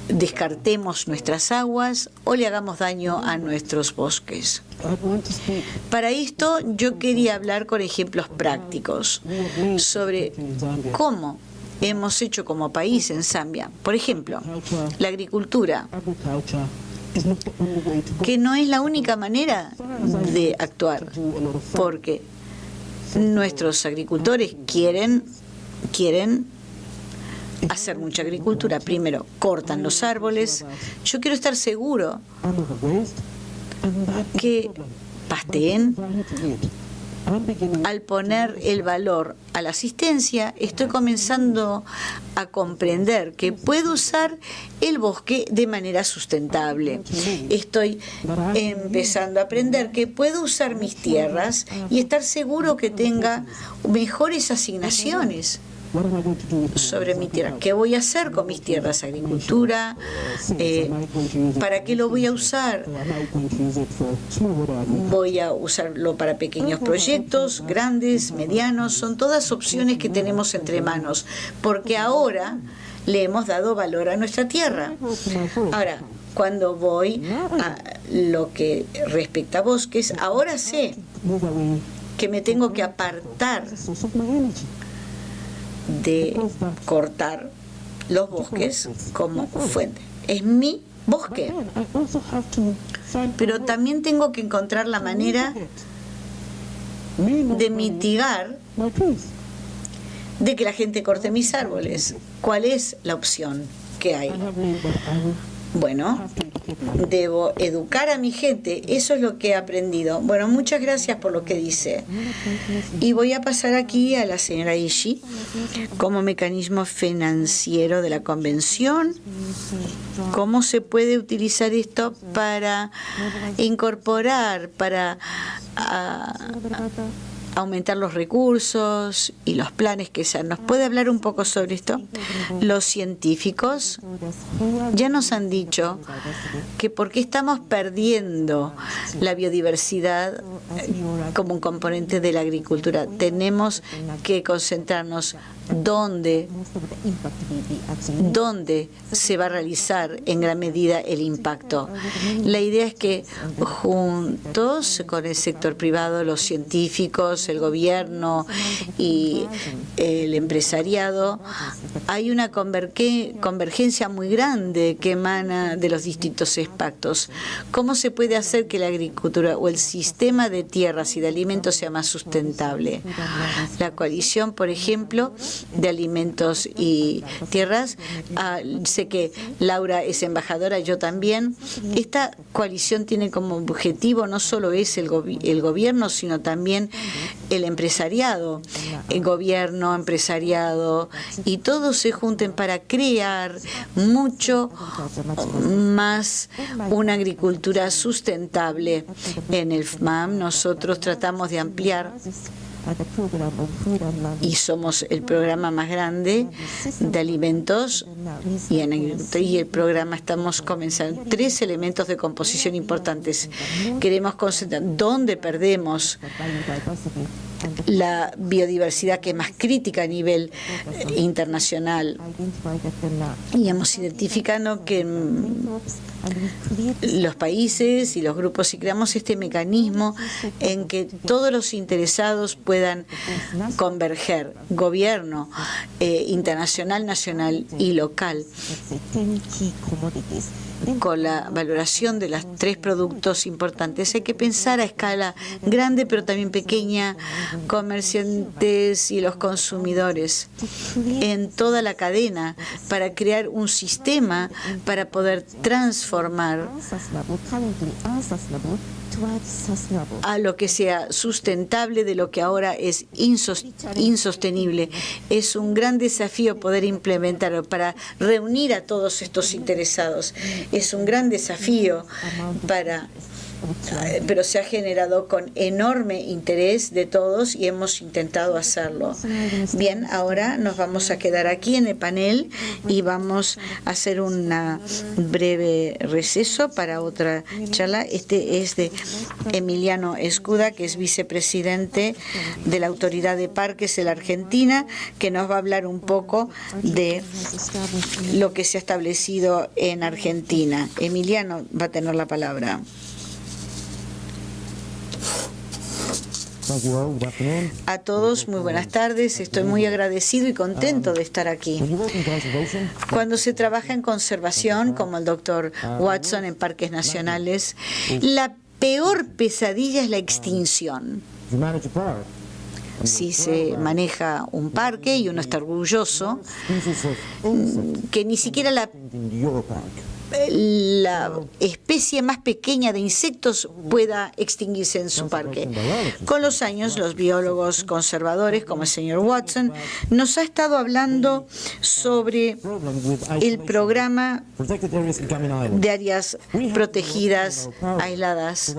descartemos nuestras aguas o le hagamos daño a nuestros bosques. Para esto yo quería hablar con ejemplos prácticos sobre cómo hemos hecho como país en Zambia. Por ejemplo, la agricultura, que no es la única manera de actuar, porque nuestros agricultores quieren hacer mucha agricultura. Primero, cortan los árboles. Yo quiero estar seguro que pasteen. Al poner el valor a la asistencia, estoy comenzando a comprender que puedo usar el bosque de manera sustentable. Estoy empezando a aprender que puedo usar mis tierras y estar seguro que tenga mejores asignaciones sobre mi tierra. ¿Qué voy a hacer con mis tierras? Agricultura. ¿Para qué lo voy a usar? Voy a usarlo para pequeños proyectos, grandes, medianos. Son todas opciones que tenemos entre manos, porque ahora le hemos dado valor a nuestra tierra. Ahora, cuando voy a lo que respecta a bosques, ahora sé que me tengo que apartar de cortar los bosques como fuente. Es mi bosque. Pero también tengo que encontrar la manera de mitigar de que la gente corte mis árboles. ¿Cuál es la opción que hay? Bueno, debo educar a mi gente. Eso es lo que he aprendido. Bueno, muchas gracias por lo que dice. Y voy a pasar aquí a la señora Ishii como mecanismo financiero de la convención. ¿Cómo se puede utilizar esto para incorporar, para aumentar los recursos y los planes que sean? ¿Nos puede hablar un poco sobre esto? Los científicos ya nos han dicho que porque estamos perdiendo la biodiversidad como un componente de la agricultura, tenemos que concentrarnos dónde se va a realizar en gran medida el impacto. La idea es que juntos con el sector privado, los científicos, el gobierno y el empresariado, hay una convergencia muy grande que emana de los distintos impactos. ¿Cómo se puede hacer que la agricultura o el sistema de tierras y de alimentos sea más sustentable? La coalición, por ejemplo, de alimentos y tierras, sé que Laura es embajadora, yo también. Esta coalición tiene como objetivo no solo es el gobierno, sino también el empresariado, el gobierno, empresariado, y todos se junten para crear mucho más una agricultura sustentable. En el FMAM nosotros tratamos de ampliar y somos el programa más grande de alimentos y en agricultura, y el programa estamos comenzando 3 elementos de composición importantes. Queremos concentrar dónde perdemos la biodiversidad, que es más crítica a nivel internacional, y hemos identificado que los países y los grupos, y creamos este mecanismo en que todos los interesados puedan converger, gobierno, internacional, nacional y local, con la valoración de los 3 productos importantes. Hay que pensar a escala grande, pero también pequeña, comerciantes y los consumidores, en toda la cadena, para crear un sistema para poder transformar a lo que sea sustentable de lo que ahora es insostenible. Es un gran desafío poder implementarlo para reunir a todos estos interesados. Es un gran desafío para pero se ha generado con enorme interés de todos y hemos intentado hacerlo. Bien, ahora nos vamos a quedar aquí en el panel y vamos a hacer un breve receso para otra charla. Este es de Emiliano Escuda, que es vicepresidente de la Autoridad de Parques de la Argentina, que nos va a hablar un poco de lo que se ha establecido en Argentina. Emiliano va a tener la palabra. A todos, muy buenas tardes. Estoy muy agradecido y contento de estar aquí. Cuando se trabaja en conservación, como el doctor Watson en parques nacionales, la peor pesadilla es la extinción. Si se maneja un parque y uno está orgulloso, que ni siquiera la especie más pequeña de insectos pueda extinguirse en su parque. Con los años, los biólogos conservadores, como el señor Watson, nos ha estado hablando sobre el programa de áreas protegidas, aisladas.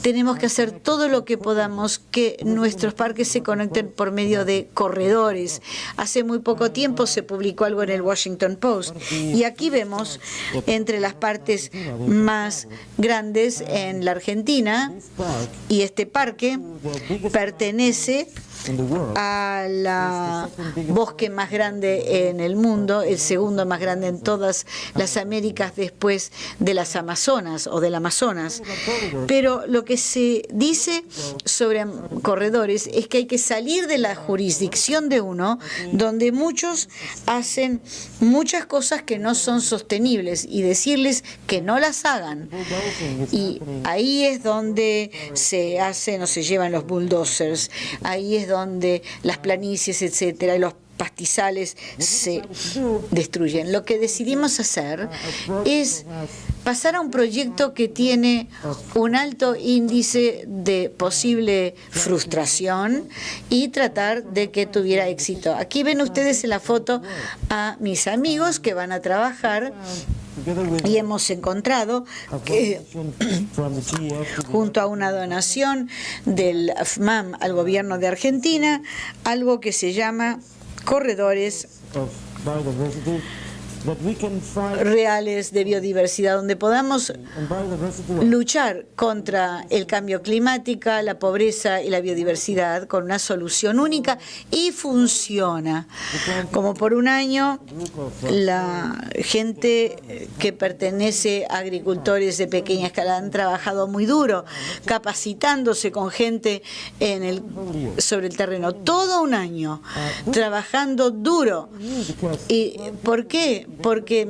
Tenemos que hacer todo lo que podamos que nuestros parques se conecten por medio de corredores. Hace muy poco tiempo se publicó algo en el Washington Post y aquí vemos entre las partes más grandes en la Argentina, y este parque pertenece al bosque más grande en el mundo, el segundo más grande en todas las Américas después de las Amazonas o del Amazonas. Pero lo que se dice sobre corredores es que hay que salir de la jurisdicción de uno, donde muchos hacen muchas cosas que no son sostenibles, y decirles que no las hagan. Y ahí es donde se hacen o se llevan los bulldozers, ahí es donde las planicies, etcétera, y los pastizales se destruyen. Lo que decidimos hacer es pasar a un proyecto que tiene un alto índice de posible frustración y tratar de que tuviera éxito. Aquí ven ustedes en la foto a mis amigos que van a trabajar, y hemos encontrado que junto a una donación del FMAM al gobierno de Argentina, algo que se llama corredores reales de biodiversidad, donde podamos luchar contra el cambio climático, la pobreza y la biodiversidad con una solución única, y funciona. Como por un año, la gente que pertenece a agricultores de pequeña escala han trabajado muy duro, capacitándose con gente sobre el terreno, todo un año, trabajando duro. ¿Y por qué? Porque,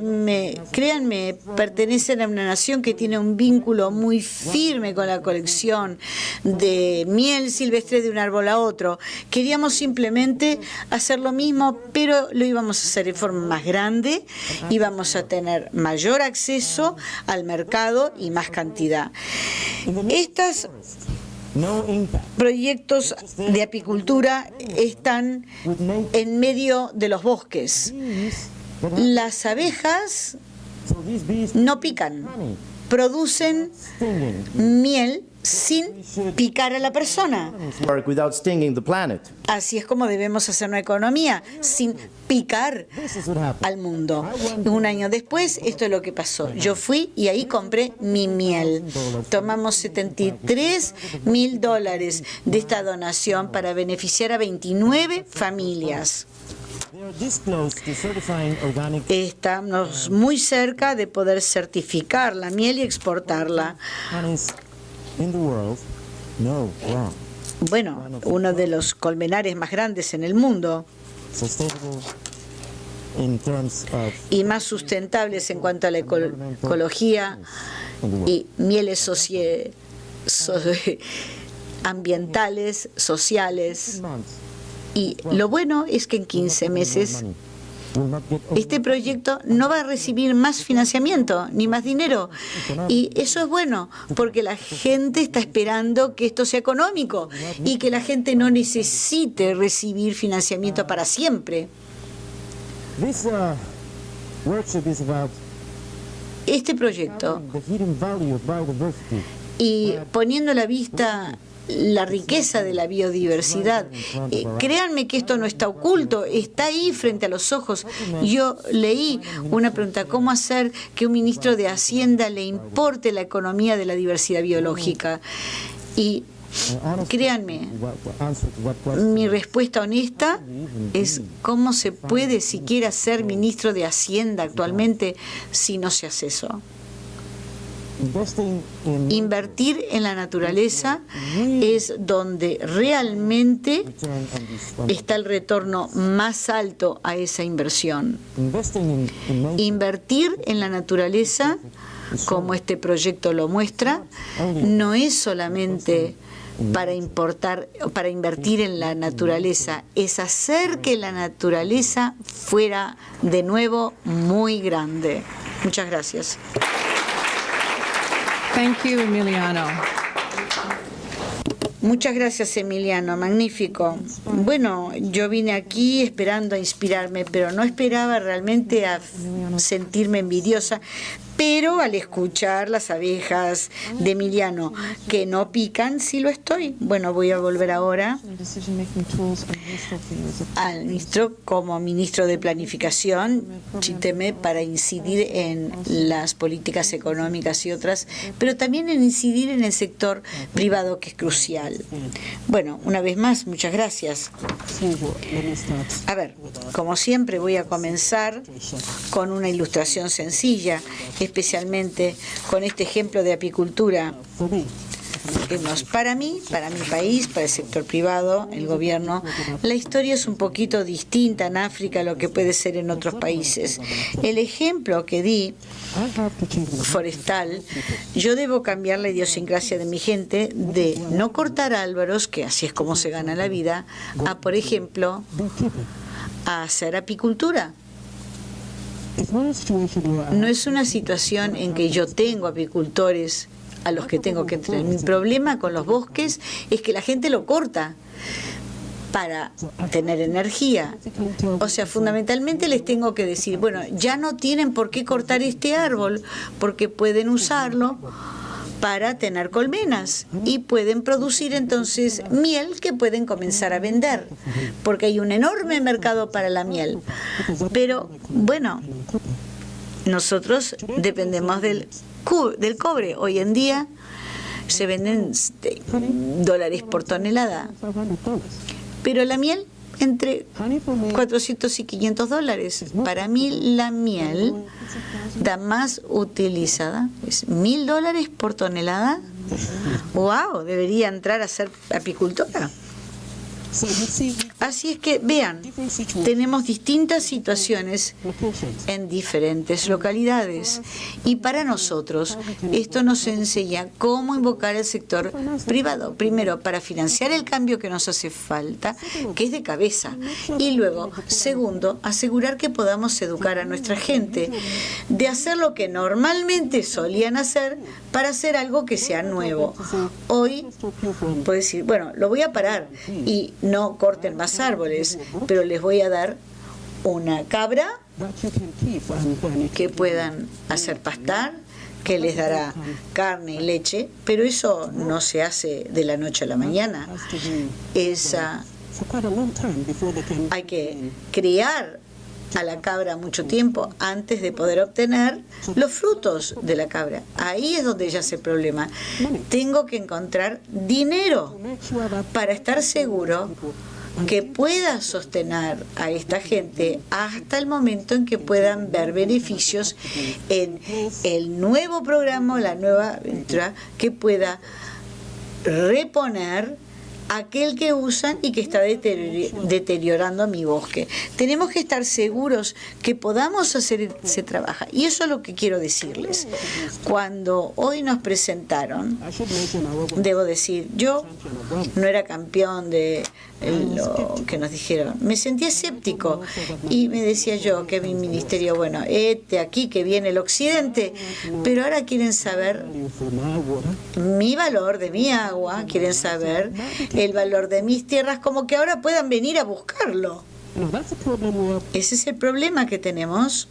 créanme, pertenecen a una nación que tiene un vínculo muy firme con la colección de miel silvestre de un árbol a otro. Queríamos simplemente hacer lo mismo, pero lo íbamos a hacer de forma más grande, íbamos a tener mayor acceso al mercado y más cantidad. Estos proyectos de apicultura están en medio de los bosques. Las abejas no pican, producen miel sin picar a la persona. Así es como debemos hacer una economía, sin picar al mundo. Un año después, esto es lo que pasó. Yo fui y ahí compré mi miel. Tomamos $73.000 de esta donación para beneficiar a 29 familias. Estamos muy cerca de poder certificar la miel y exportarla. Bueno, uno de los colmenares más grandes en el mundo y más sustentables en cuanto a la ecología y mieles ambientales, sociales. Y lo bueno es que en 15 meses este proyecto no va a recibir más financiamiento ni más dinero. Y eso es bueno, porque la gente está esperando que esto sea económico y que la gente no necesite recibir financiamiento para siempre. Este proyecto y poniendo a la vista la riqueza de la biodiversidad. Créanme que esto no está oculto, está ahí frente a los ojos. Yo leí una pregunta: ¿cómo hacer que un ministro de Hacienda le importe la economía de la diversidad biológica? Y créanme, mi respuesta honesta es: ¿cómo se puede siquiera ser ministro de Hacienda actualmente si no se hace eso? Invertir en la naturaleza es donde realmente está el retorno más alto a esa inversión. Invertir en la naturaleza, como este proyecto lo muestra, no es solamente para invertir en la naturaleza, es hacer que la naturaleza fuera de nuevo muy grande. Muchas gracias. Thank you, Emiliano. Muchas gracias, Emiliano, magnífico. Bueno, yo vine aquí esperando a inspirarme, pero no esperaba realmente a sentirme envidiosa. Pero al escuchar las abejas de Emiliano que no pican, sí lo estoy. Bueno, voy a volver ahora al ministro como ministro de Planificación, Chiteme, para incidir en las políticas económicas y otras, pero también en incidir en el sector privado, que es crucial. Bueno, una vez más, muchas gracias. A ver, como siempre voy a comenzar con una ilustración sencilla, especialmente con este ejemplo de apicultura. Para mí, para mi país, para el sector privado, el gobierno, la historia es un poquito distinta en África a lo que puede ser en otros países. El ejemplo que di, forestal, yo debo cambiar la idiosincrasia de mi gente de no cortar árboles, que así es como se gana la vida, a, por ejemplo, a hacer apicultura. No es una situación en que yo tengo apicultores a los que tengo que entrenar. Mi problema con los bosques es que la gente lo corta para tener energía. O sea, fundamentalmente les tengo que decir, bueno, ya no tienen por qué cortar este árbol porque pueden usarlo para tener colmenas y pueden producir entonces miel que pueden comenzar a vender, porque hay un enorme mercado para la miel. Pero bueno, nosotros dependemos del cobre. Hoy en día se venden dólares por tonelada, pero la miel entre 400 y 500 dólares. Para mí la miel la más utilizada es $1.000 por tonelada. ¡Wow! Debería entrar a ser apicultora. Así es que vean, tenemos distintas situaciones en diferentes localidades y para nosotros esto nos enseña cómo invocar el sector privado, primero para financiar el cambio que nos hace falta, que es de cabeza, y luego, segundo, asegurar que podamos educar a nuestra gente de hacer lo que normalmente solían hacer para hacer algo que sea nuevo. Hoy puedo decir, bueno, lo voy a parar y no corten más árboles, pero les voy a dar una cabra que puedan hacer pastar, que les dará carne y leche, pero eso no se hace de la noche a la mañana. Hay que criar a la cabra mucho tiempo antes de poder obtener los frutos de la cabra. Ahí es donde ya es el problema. Tengo que encontrar dinero para estar seguro que pueda sostener a esta gente hasta el momento en que puedan ver beneficios en el nuevo programa, la nueva aventura, que pueda reponer aquel que usan y que está deteriorando mi bosque. Tenemos que estar seguros que podamos hacer ese trabajo. Y eso es lo que quiero decirles. Cuando hoy nos presentaron, debo decir, yo no era campeón de lo que nos dijeron. Me sentía escéptico y me decía yo que mi ministerio, bueno, aquí que viene el occidente, pero ahora quieren saber mi valor de mi agua, quieren saber el valor de mis tierras, como que ahora puedan venir a buscarlo. Ese es el problema que tenemos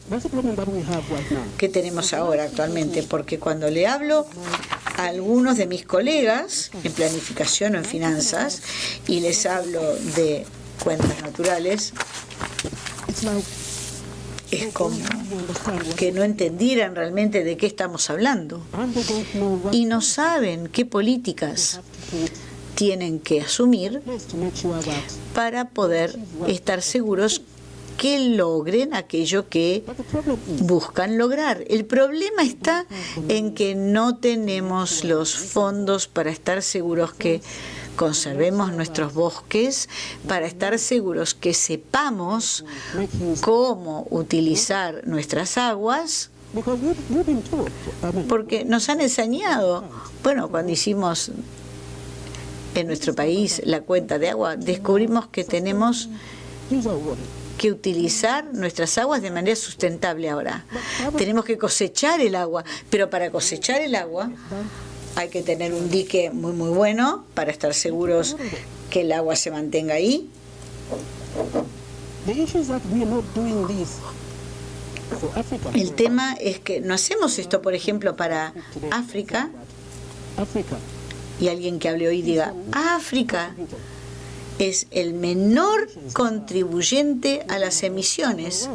ahora actualmente, porque cuando le hablo a algunos de mis colegas en planificación o en finanzas y les hablo de cuentas naturales, es como que no entendieran realmente de qué estamos hablando y no saben qué políticas tienen que asumir para poder estar seguros que logren aquello que buscan lograr. El problema está en que no tenemos los fondos para estar seguros que conservemos nuestros bosques, para estar seguros que sepamos cómo utilizar nuestras aguas, porque nos han enseñado, bueno, cuando hicimos en nuestro país la cuenta de agua, descubrimos que tenemos que utilizar nuestras aguas de manera sustentable ahora. Tenemos que cosechar el agua, pero para cosechar el agua hay que tener un dique muy muy bueno para estar seguros que el agua se mantenga ahí. El tema es que no hacemos esto, por ejemplo, para África, y alguien que hable hoy diga, África es el menor contribuyente a las emisiones.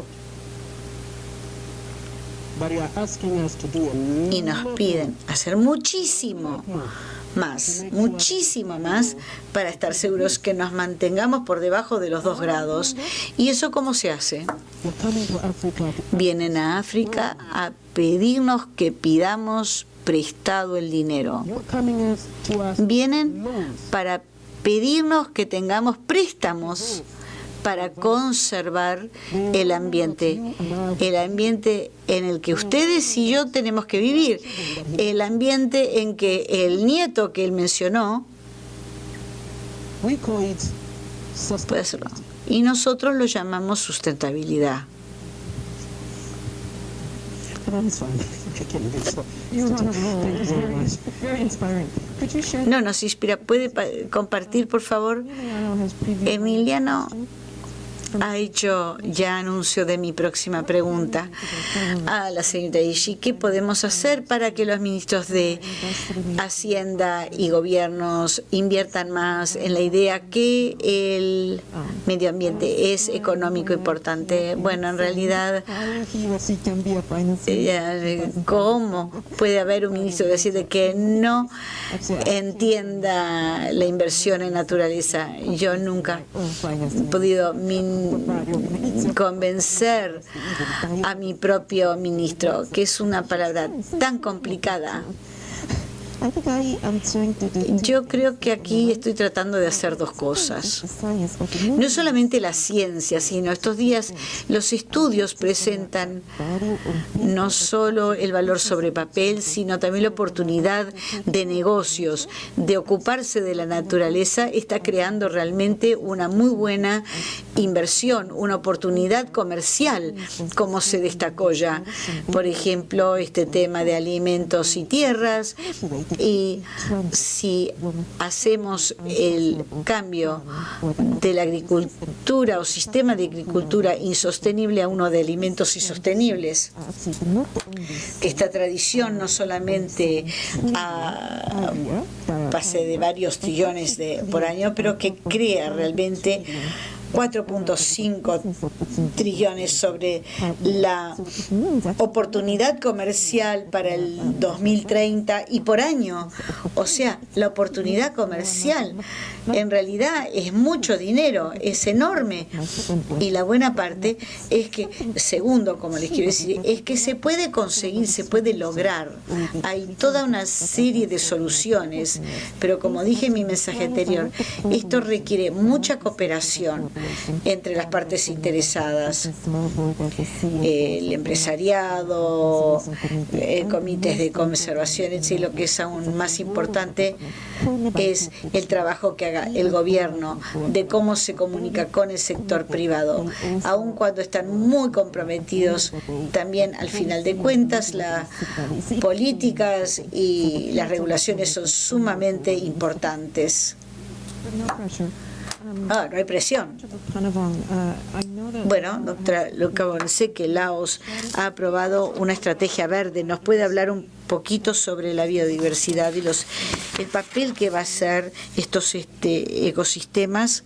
Y nos piden hacer muchísimo más para estar seguros que nos mantengamos por debajo de los 2 grados. ¿Y eso cómo se hace? Vienen a África a pedirnos que pidamos prestado el dinero. Vienen para pedirnos que tengamos préstamos para conservar el ambiente en el que ustedes y yo tenemos que vivir, el ambiente en que el nieto que él mencionó puede hacerlo. Y nosotros lo llamamos sustentabilidad. No, nos inspira. ¿Puede compartir, por favor? Emiliano ha hecho ya anuncio de mi próxima pregunta a la señorita Ishii. ¿Qué podemos hacer para que los ministros de Hacienda y gobiernos inviertan más en la idea que el medio ambiente es económico importante? Bueno, en realidad, ¿cómo puede haber un ministro de Hacienda que no entienda la inversión en naturaleza? Yo nunca he podido convencer a mi propio ministro, que es una palabra tan complicada. Yo creo que aquí estoy tratando de hacer 2 cosas. No solamente la ciencia, sino estos días los estudios presentan no solo el valor sobre papel, sino también la oportunidad de negocios, de ocuparse de la naturaleza. Está creando realmente una muy buena inversión, una oportunidad comercial, como se destacó ya. Por ejemplo, este tema de alimentos y tierras. Y si hacemos el cambio de la agricultura o sistema de agricultura insostenible a uno de alimentos insostenibles, que esta tradición no solamente pase de varios trillones por año, pero que crea realmente 4.5 trillones sobre la oportunidad comercial para el 2030 y por año. O sea, la oportunidad comercial en realidad es mucho dinero, es enorme. Y la buena parte es que, segundo, como les quiero decir, es que se puede conseguir, se puede lograr. Hay toda una serie de soluciones, pero como dije en mi mensaje anterior, esto requiere mucha cooperación entre las partes interesadas, el empresariado, comités de conservación, y lo que es aún más importante es el trabajo que haga el gobierno, de cómo se comunica con el sector privado, aun cuando están muy comprometidos. También, al final de cuentas, las políticas y las regulaciones son sumamente importantes. No hay presión. Bueno, doctora Lucabon, sé que Laos ha aprobado una estrategia verde. ¿Nos puede hablar un poquito sobre la biodiversidad y el papel que va a hacer estos ecosistemas?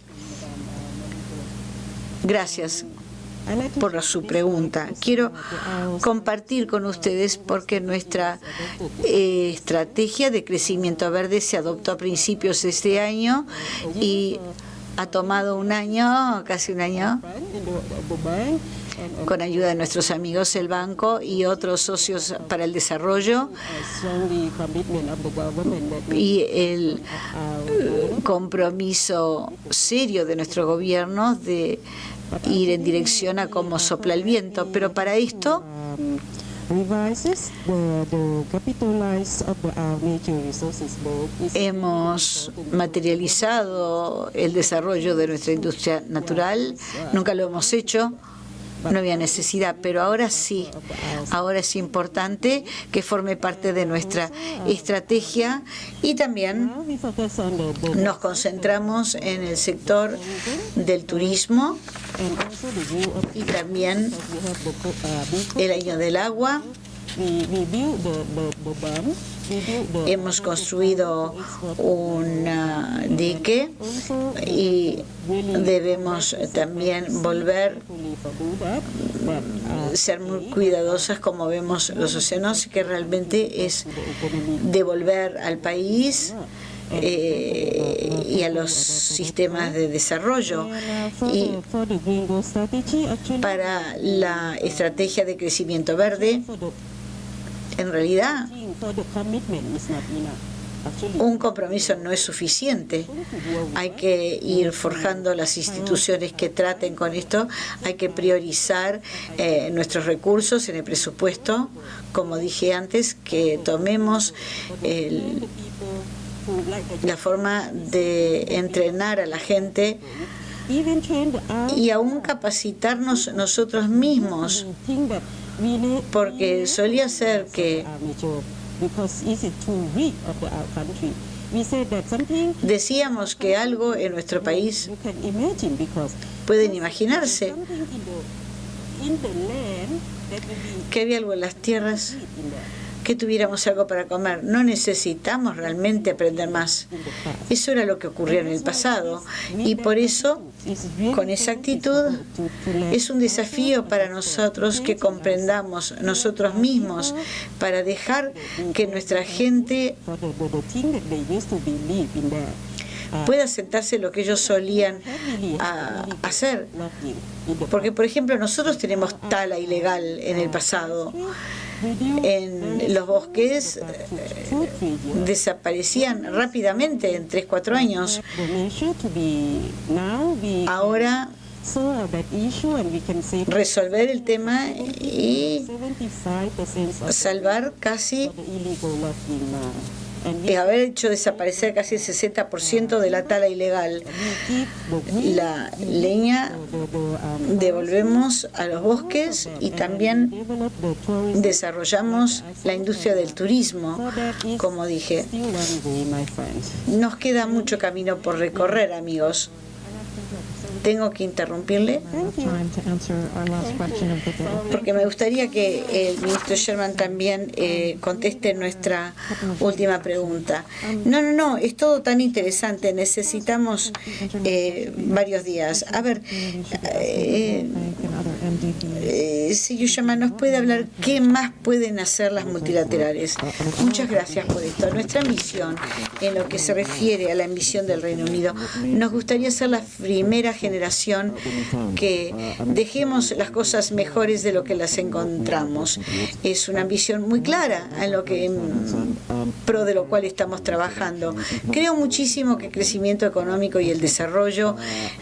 Gracias por su pregunta. Quiero compartir con ustedes porque nuestra estrategia de crecimiento verde se adoptó a principios de este año y ha tomado un año, casi un año, con ayuda de nuestros amigos el banco y otros socios para el desarrollo, y el compromiso serio de nuestro gobierno de ir en dirección a cómo sopla el viento. Pero para esto hemos materializado el desarrollo de nuestra industria natural. Nunca lo hemos hecho, no había necesidad, pero ahora sí. Ahora es importante que forme parte de nuestra estrategia, y también nos concentramos en el sector del turismo y también el año del agua. Hemos construido un dique y debemos también ser muy cuidadosas como vemos los océanos, que realmente es devolver al país y a los sistemas de desarrollo. Y para la estrategia de crecimiento verde, en realidad, un compromiso no es suficiente. Hay que ir forjando las instituciones que traten con esto. Hay que priorizar nuestros recursos en el presupuesto. Como dije antes, que tomemos la forma de entrenar a la gente y aún capacitarnos nosotros mismos, porque solía ser que decíamos que algo en nuestro país, pueden imaginarse que había algo en las tierras, que tuviéramos algo para comer. No necesitamos realmente aprender más. Eso era lo que ocurrió en el pasado, y por eso, con esa actitud, es un desafío para nosotros que comprendamos nosotros mismos, para dejar que nuestra gente pueda sentarse en lo que ellos solían hacer. Porque, por ejemplo, nosotros tenemos tala ilegal en el pasado. En los bosques desaparecían rápidamente en 3-4 años. Ahora resolver el tema y salvar casi, haber hecho desaparecer casi el 60% de la tala ilegal. La leña devolvemos a los bosques y también desarrollamos la industria del turismo. Como dije, nos queda mucho camino por recorrer, amigos. Tengo que interrumpirle porque me gustaría que el ministro Sherman también conteste nuestra última pregunta. No, es todo tan interesante, necesitamos varios días. A ver, señor Sherman, ¿nos puede hablar qué más pueden hacer las multilaterales? Muchas gracias por esto. Nuestra ambición, en lo que se refiere a la ambición del Reino Unido, nos gustaría ser la primera generación que dejemos las cosas mejores de lo que las encontramos. Es una ambición muy clara en lo que pro de lo cual estamos trabajando. Creo muchísimo que el crecimiento económico y el desarrollo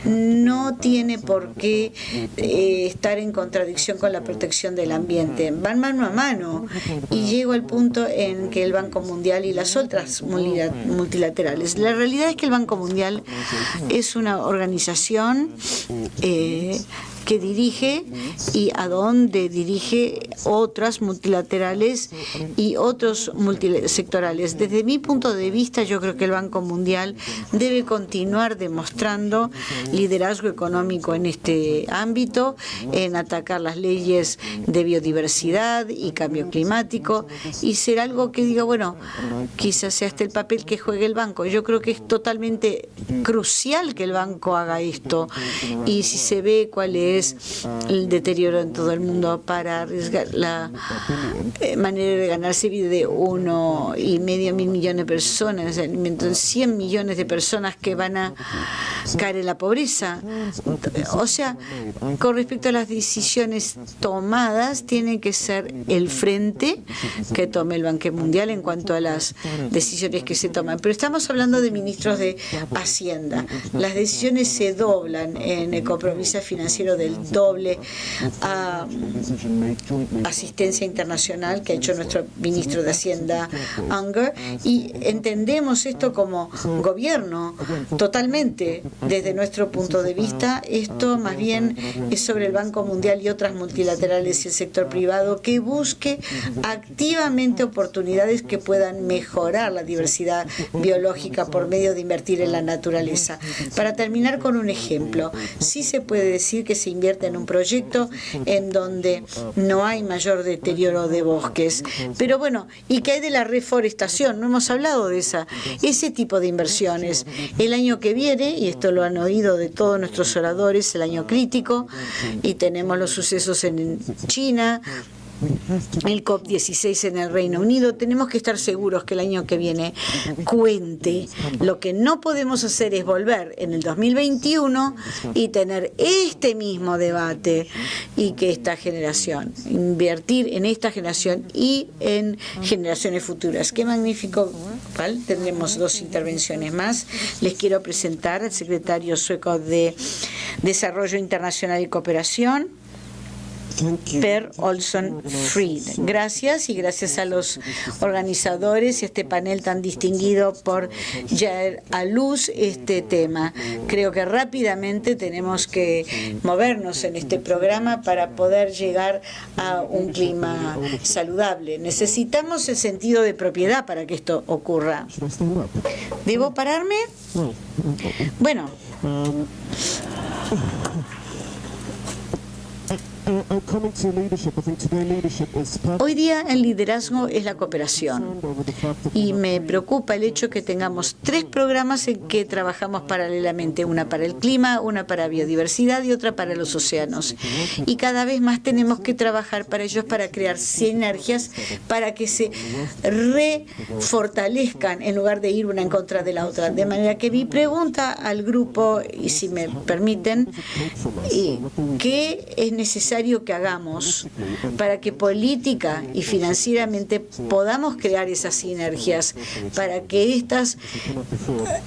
no tiene por qué estar en contradicción con la protección del ambiente. Van mano a mano, y llego al punto en que el Banco Mundial y las otras multilaterales. La realidad es que el Banco Mundial es una organización que dirige y a dónde dirige otras multilaterales y otros multisectorales. Desde mi punto de vista, yo creo que el Banco Mundial debe continuar demostrando liderazgo económico en este ámbito, en atacar las leyes de biodiversidad y cambio climático, y ser algo que diga, bueno, quizás sea este el papel que juegue el banco. Yo creo que es totalmente crucial que el banco haga esto, y si se ve cuál es el deterioro en todo el mundo para arriesgar la manera de ganarse vida de 1,5 mil millones de personas, entonces 100 millones de personas que van a caer en la pobreza. O sea, con respecto a las decisiones tomadas, tiene que ser el frente que tome el Banco Mundial en cuanto a las decisiones que se toman. Pero estamos hablando de ministros de Hacienda. Las decisiones se doblan en el compromiso financiero del doble a asistencia internacional que ha hecho nuestro ministro de Hacienda, Unger, y entendemos esto como gobierno totalmente. Desde nuestro punto de vista, esto más bien es sobre el Banco Mundial y otras multilaterales y el sector privado que busque activamente oportunidades que puedan mejorar la diversidad biológica por medio de invertir en la naturaleza. Para terminar con un ejemplo, sí se puede decir que se invierte en un proyecto en donde no hay mayor deterioro de bosques, pero bueno, ¿y qué hay de la reforestación? No hemos hablado de ese tipo de inversiones. El año que viene, y esto lo han oído de todos nuestros oradores, el año crítico, y tenemos los sucesos en China, el COP16 en el Reino Unido. Tenemos que estar seguros que el año que viene cuente. Lo que no podemos hacer es volver en el 2021 y tener este mismo debate, y que esta generación, invertir en esta generación y en generaciones futuras. Qué magnífico. ¿Vale? Tendremos 2 intervenciones más. Les quiero presentar al secretario sueco de Desarrollo Internacional y Cooperación, Per Olsson Frid. Gracias, y gracias a los organizadores y este panel tan distinguido por llevar a luz este tema. Creo que rápidamente tenemos que movernos en este programa para poder llegar a un clima saludable. Necesitamos el sentido de propiedad para que esto ocurra. ¿Debo pararme? Bueno. Hoy día el liderazgo es la cooperación, y me preocupa el hecho que tengamos 3 programas en que trabajamos paralelamente, una para el clima, una para biodiversidad y otra para los océanos, y cada vez más tenemos que trabajar para ellos, para crear sinergias, para que se refortalezcan en lugar de ir una en contra de la otra. De manera que mi pregunta al grupo, y si me permiten, ¿qué es necesario que hagamos para que política y financieramente podamos crear esas sinergias, para que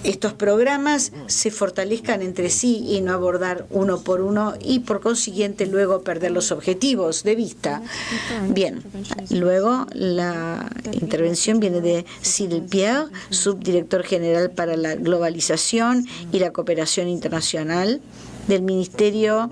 estos programas se fortalezcan entre sí y no abordar uno por uno y por consiguiente luego perder los objetivos de vista? Bien, luego la intervención viene de Cyril Pierre, subdirector general para la globalización y la cooperación internacional del Ministerio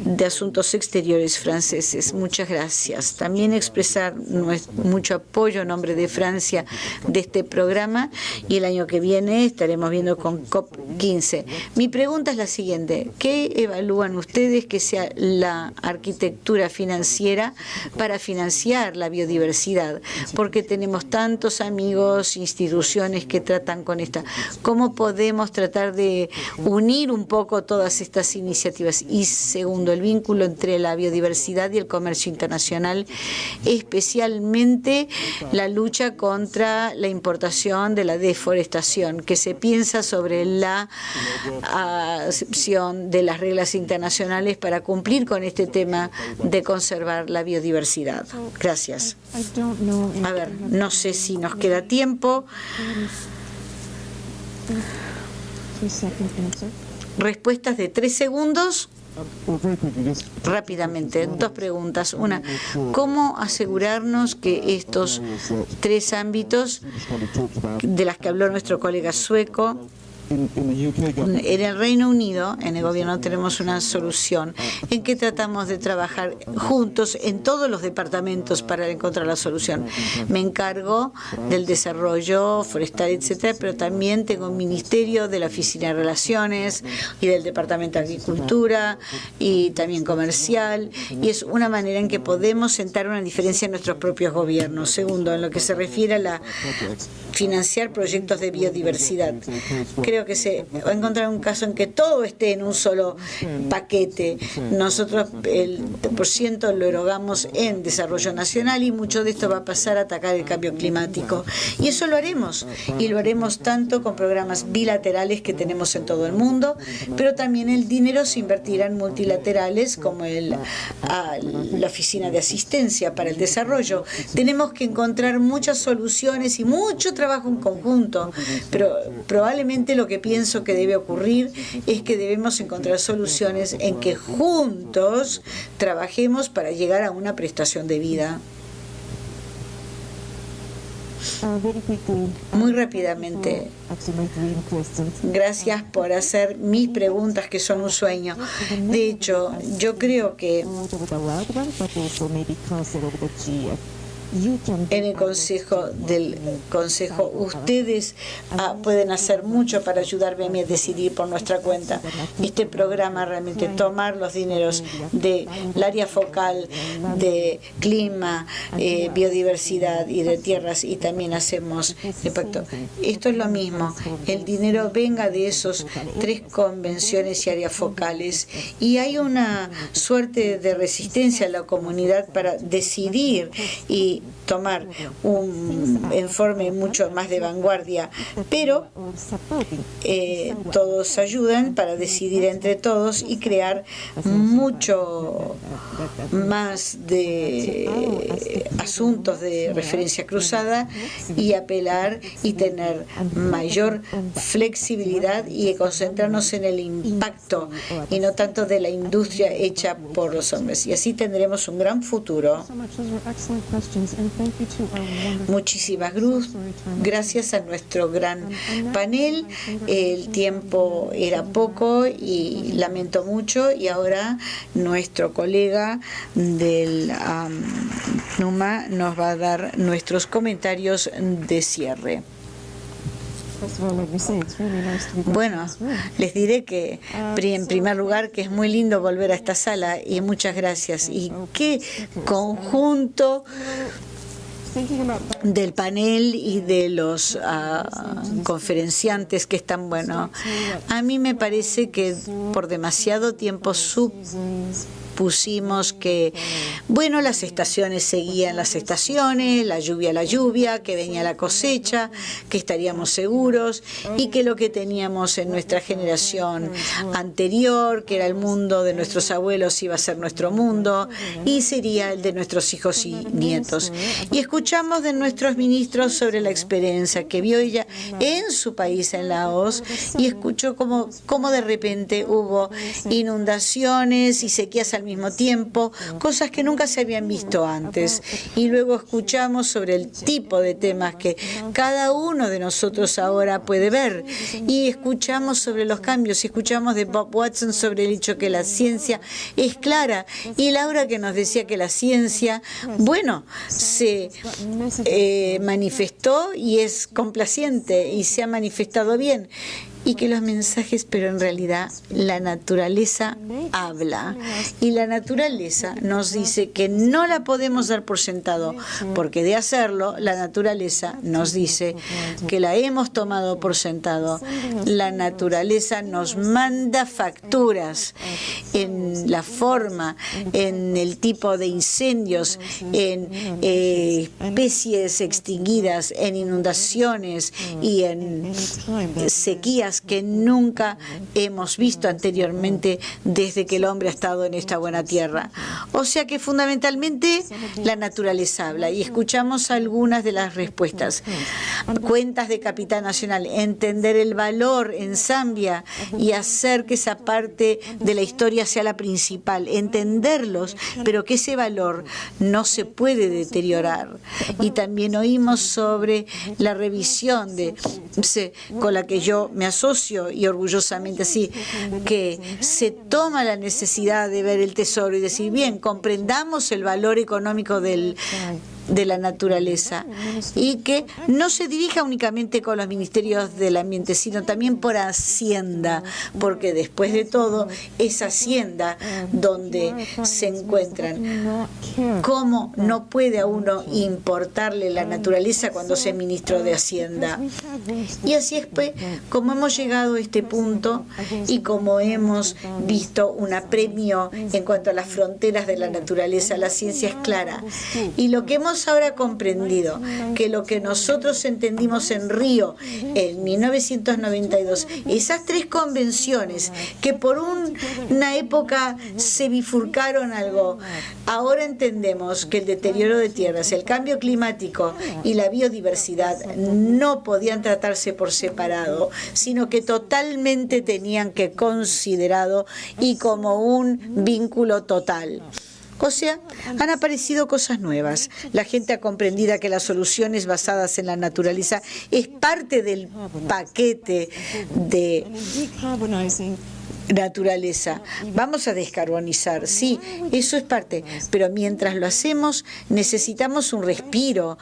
de Asuntos Exteriores franceses. Muchas gracias. También expresar mucho apoyo en nombre de Francia de este programa, y el año que viene estaremos viendo con COP15. Mi pregunta es la siguiente: ¿qué evalúan ustedes que sea la arquitectura financiera para financiar la biodiversidad? Porque tenemos tantos amigos, instituciones que tratan con esta. ¿Cómo podemos tratar de unir un poco todas estas iniciativas? Y segundo, el vínculo entre la biodiversidad y el comercio internacional, especialmente la lucha contra la importación de la deforestación. ¿Qué se piensa sobre la acepción de las reglas internacionales para cumplir con este tema de conservar la biodiversidad? Gracias. A ver, no sé si nos queda tiempo. Respuestas de 3 segundos. Rápidamente, 2 preguntas. Una, ¿cómo asegurarnos que estos 3 ámbitos de las que habló nuestro colega sueco En el Reino Unido, en el gobierno, tenemos una solución en que tratamos de trabajar juntos en todos los departamentos para encontrar la solución. Me encargo del desarrollo forestal, etcétera, pero también tengo un ministerio de la Oficina de Relaciones y del Departamento de Agricultura y también comercial, y es una manera en que podemos sentar una diferencia en nuestros propios gobiernos. Segundo, en lo que se refiere a financiar proyectos de biodiversidad. Creo que se va a encontrar un caso en que todo esté en un solo paquete. Nosotros el % lo erogamos en desarrollo nacional y mucho de esto va a pasar a atacar el cambio climático. Y eso lo haremos. Y lo haremos tanto con programas bilaterales que tenemos en todo el mundo, pero también el dinero se invertirá en multilaterales como la Oficina de Asistencia para el Desarrollo. Tenemos que encontrar muchas soluciones y mucho trabajo en conjunto, pero probablemente lo que pienso que debe ocurrir es que debemos encontrar soluciones en que juntos trabajemos para llegar a una prestación de vida. Muy rápidamente, gracias por hacer mis preguntas que son un sueño. De hecho, yo creo que en el Consejo ustedes pueden hacer mucho para ayudarme a mí a decidir por nuestra cuenta. Este programa realmente tomar los dineros del área focal de clima, biodiversidad y de tierras, y también hacemos impacto. Esto es lo mismo, el dinero venga de esos 3 convenciones y áreas focales, y hay una suerte de resistencia en la comunidad para decidir y tomar un informe mucho más de vanguardia, pero todos ayudan para decidir entre todos y crear mucho más de asuntos de referencia cruzada y apelar y tener mayor flexibilidad y concentrarnos en el impacto y no tanto de la industria hecha por los hombres, y así tendremos un gran futuro. Muchísimas gracias a nuestro gran panel. El tiempo era poco y lamento mucho, y ahora nuestro colega del NUMA nos va a dar nuestros comentarios de cierre. Bueno, les diré que en primer lugar que es muy lindo volver a esta sala, y muchas gracias, y qué conjunto del panel y de los conferenciantes que están bueno. A mí me parece que por demasiado tiempo pusimos que, bueno, las estaciones seguían las estaciones, la lluvia, que venía la cosecha, que estaríamos seguros, y que lo que teníamos en nuestra generación anterior, que era el mundo de nuestros abuelos, iba a ser nuestro mundo y sería el de nuestros hijos y nietos. Y escuchamos de nuestros ministros sobre la experiencia que vio ella en su país, en Laos, y escuchó cómo de repente hubo inundaciones y sequías al mismo tiempo, cosas que nunca se habían visto antes. Y luego escuchamos sobre el tipo de temas que cada uno de nosotros ahora puede ver, y escuchamos sobre los cambios, y escuchamos de Bob Watson sobre el hecho que la ciencia es clara, y Laura que nos decía que la ciencia, bueno, se manifestó y es complaciente y se ha manifestado bien, y que los mensajes, pero en realidad la naturaleza habla, y la naturaleza nos dice que no la podemos dar por sentado, porque de hacerlo, la naturaleza nos dice que la hemos tomado por sentado. La naturaleza nos manda facturas en la forma, en el tipo de incendios, en especies extinguidas, en inundaciones y en sequías que nunca hemos visto anteriormente desde que el hombre ha estado en esta buena tierra. O sea que fundamentalmente la naturaleza habla, y escuchamos algunas de las respuestas. cuentas de capital nacional, entender el valor en Zambia y hacer que esa parte de la historia sea la principal, entenderlos, pero que ese valor no se puede deteriorar. Y también oímos sobre la revisión con la que yo me asocio, y orgullosamente así, que se toma la necesidad de ver el tesoro y decir, bien, comprendamos el valor económico de la naturaleza, y que no se dirija únicamente con los ministerios del ambiente, sino también por Hacienda, porque después de todo es Hacienda donde se encuentran. ¿Cómo no puede a uno importarle la naturaleza cuando se es ministro de Hacienda? Y así es, pues, como hemos llegado a este punto y como hemos visto un apremio en cuanto a las fronteras de la naturaleza, la ciencia es clara. Y lo que hemos ahora comprendido, que lo que nosotros entendimos en Río en 1992, esas 3 convenciones que por una época se bifurcaron algo, ahora entendemos que el deterioro de tierras, el cambio climático y la biodiversidad no podían tratarse por separado, sino que totalmente tenían que considerado y como un vínculo total. O sea, han aparecido cosas nuevas. La gente ha comprendido que las soluciones basadas en la naturaleza es parte del paquete de naturaleza. Vamos a descarbonizar, sí, eso es parte, pero mientras lo hacemos necesitamos un respiro,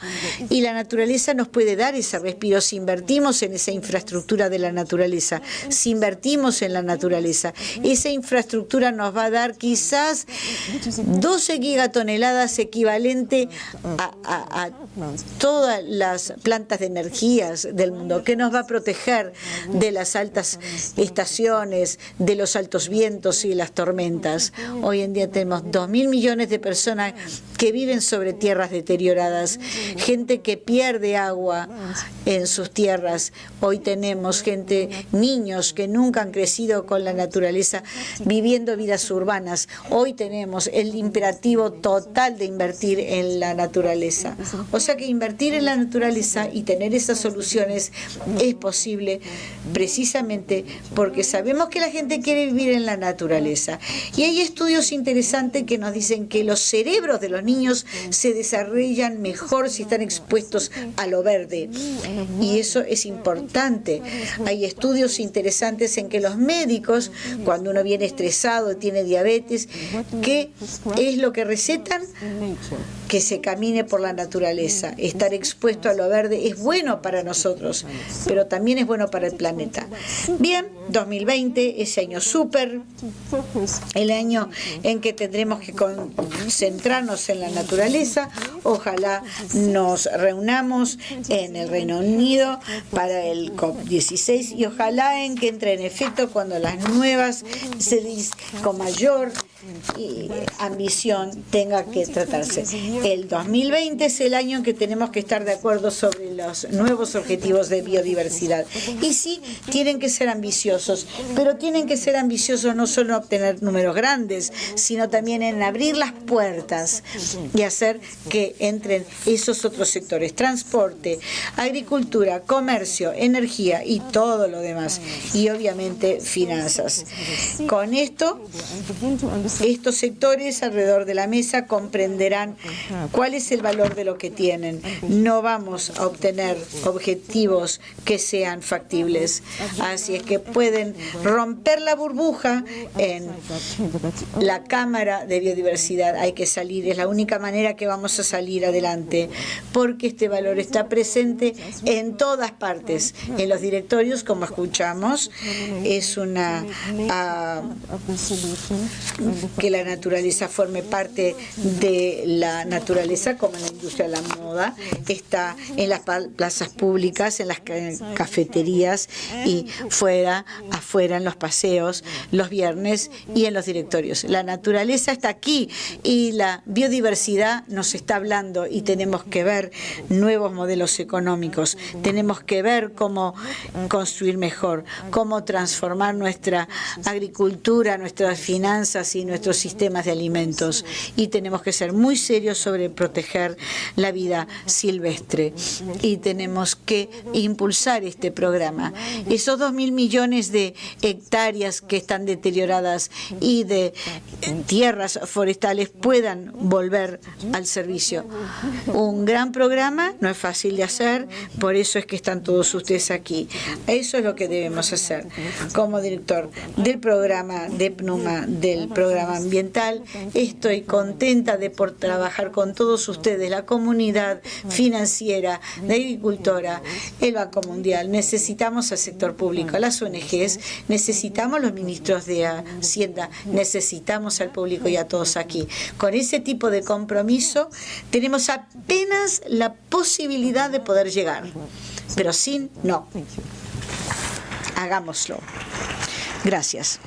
y la naturaleza nos puede dar ese respiro si invertimos en esa infraestructura de la naturaleza, si invertimos en la naturaleza. Esa infraestructura nos va a dar quizás 12 gigatoneladas equivalente a todas las plantas de energías del mundo, que nos va a proteger de las altas estaciones, de los altos vientos y las tormentas. Hoy en día tenemos 2.000 millones de personas que viven sobre tierras deterioradas, gente que pierde agua en sus tierras. Hoy tenemos niños que nunca han crecido con la naturaleza, viviendo vidas urbanas. Hoy tenemos el imperativo total de invertir en la naturaleza. O sea que invertir en la naturaleza y tener esas soluciones es posible precisamente porque sabemos que la gente quiere vivir en la naturaleza. Y hay estudios interesantes que nos dicen que los cerebros de los niños se desarrollan mejor si están expuestos a lo verde. Y eso es importante. Hay estudios interesantes en que los médicos, cuando uno viene estresado, tiene diabetes, ¿qué es lo que recetan? Que se camine por la naturaleza. Estar expuesto a lo verde es bueno para nosotros, pero también es bueno para el planeta. Bien, 2020, ese año súper, el año en que tendremos que concentrarnos en la naturaleza. Ojalá nos reunamos en el Reino Unido para el COP16 y ojalá en que entre en efecto cuando las nuevas CDs con mayor ambición tenga que tratarse. El 2020 es el año en que tenemos que estar de acuerdo sobre los nuevos objetivos de biodiversidad. Y sí, tienen que ser ambiciosos, pero tienen que ser ambiciosos no solo en obtener números grandes, sino también en abrir las puertas y hacer que entren esos otros sectores: transporte, agricultura, comercio, energía y todo lo demás. Y obviamente finanzas. Con esto, estos sectores alrededor de la mesa comprenderán cuál es el valor de lo que tienen. No vamos a obtener objetivos que sean factibles. Así es que pueden romper la burbuja en la Cámara de Biodiversidad. Hay que salir, es la única manera que vamos a salir adelante, porque este valor está presente en todas partes. En los directorios, como escuchamos, es que la naturaleza forme parte de la naturaleza, como en la industria de la moda, está en las plazas públicas, en las cafeterías y afuera en los paseos, los viernes y en los directorios. La naturaleza está aquí y la biodiversidad nos está hablando hablando y tenemos que ver nuevos modelos económicos, tenemos que ver cómo construir mejor, cómo transformar nuestra agricultura, nuestras finanzas y nuestros sistemas de alimentos. Y tenemos que ser muy serios sobre proteger la vida silvestre. Y tenemos que impulsar este programa. Esos 2.000 millones de hectáreas que están deterioradas y de tierras forestales puedan volver al servicio. Un gran programa, no es fácil de hacer, por eso es que están todos ustedes aquí. Eso es lo que debemos hacer. Como director del programa de PNUMA, del programa ambiental, estoy contenta de por trabajar con todos ustedes, la comunidad financiera, la agricultora, el Banco Mundial. Necesitamos al sector público, a las ONGs, necesitamos los ministros de Hacienda, necesitamos al público y a todos aquí. Con ese tipo de compromiso tenemos apenas la posibilidad de poder llegar, pero sin, no. Hagámoslo. Gracias.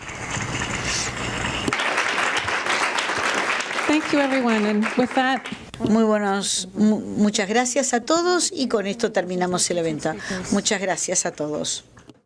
Thank you, everyone. And with that, Muchas gracias a todos y con esto terminamos el evento. Muchas gracias a todos.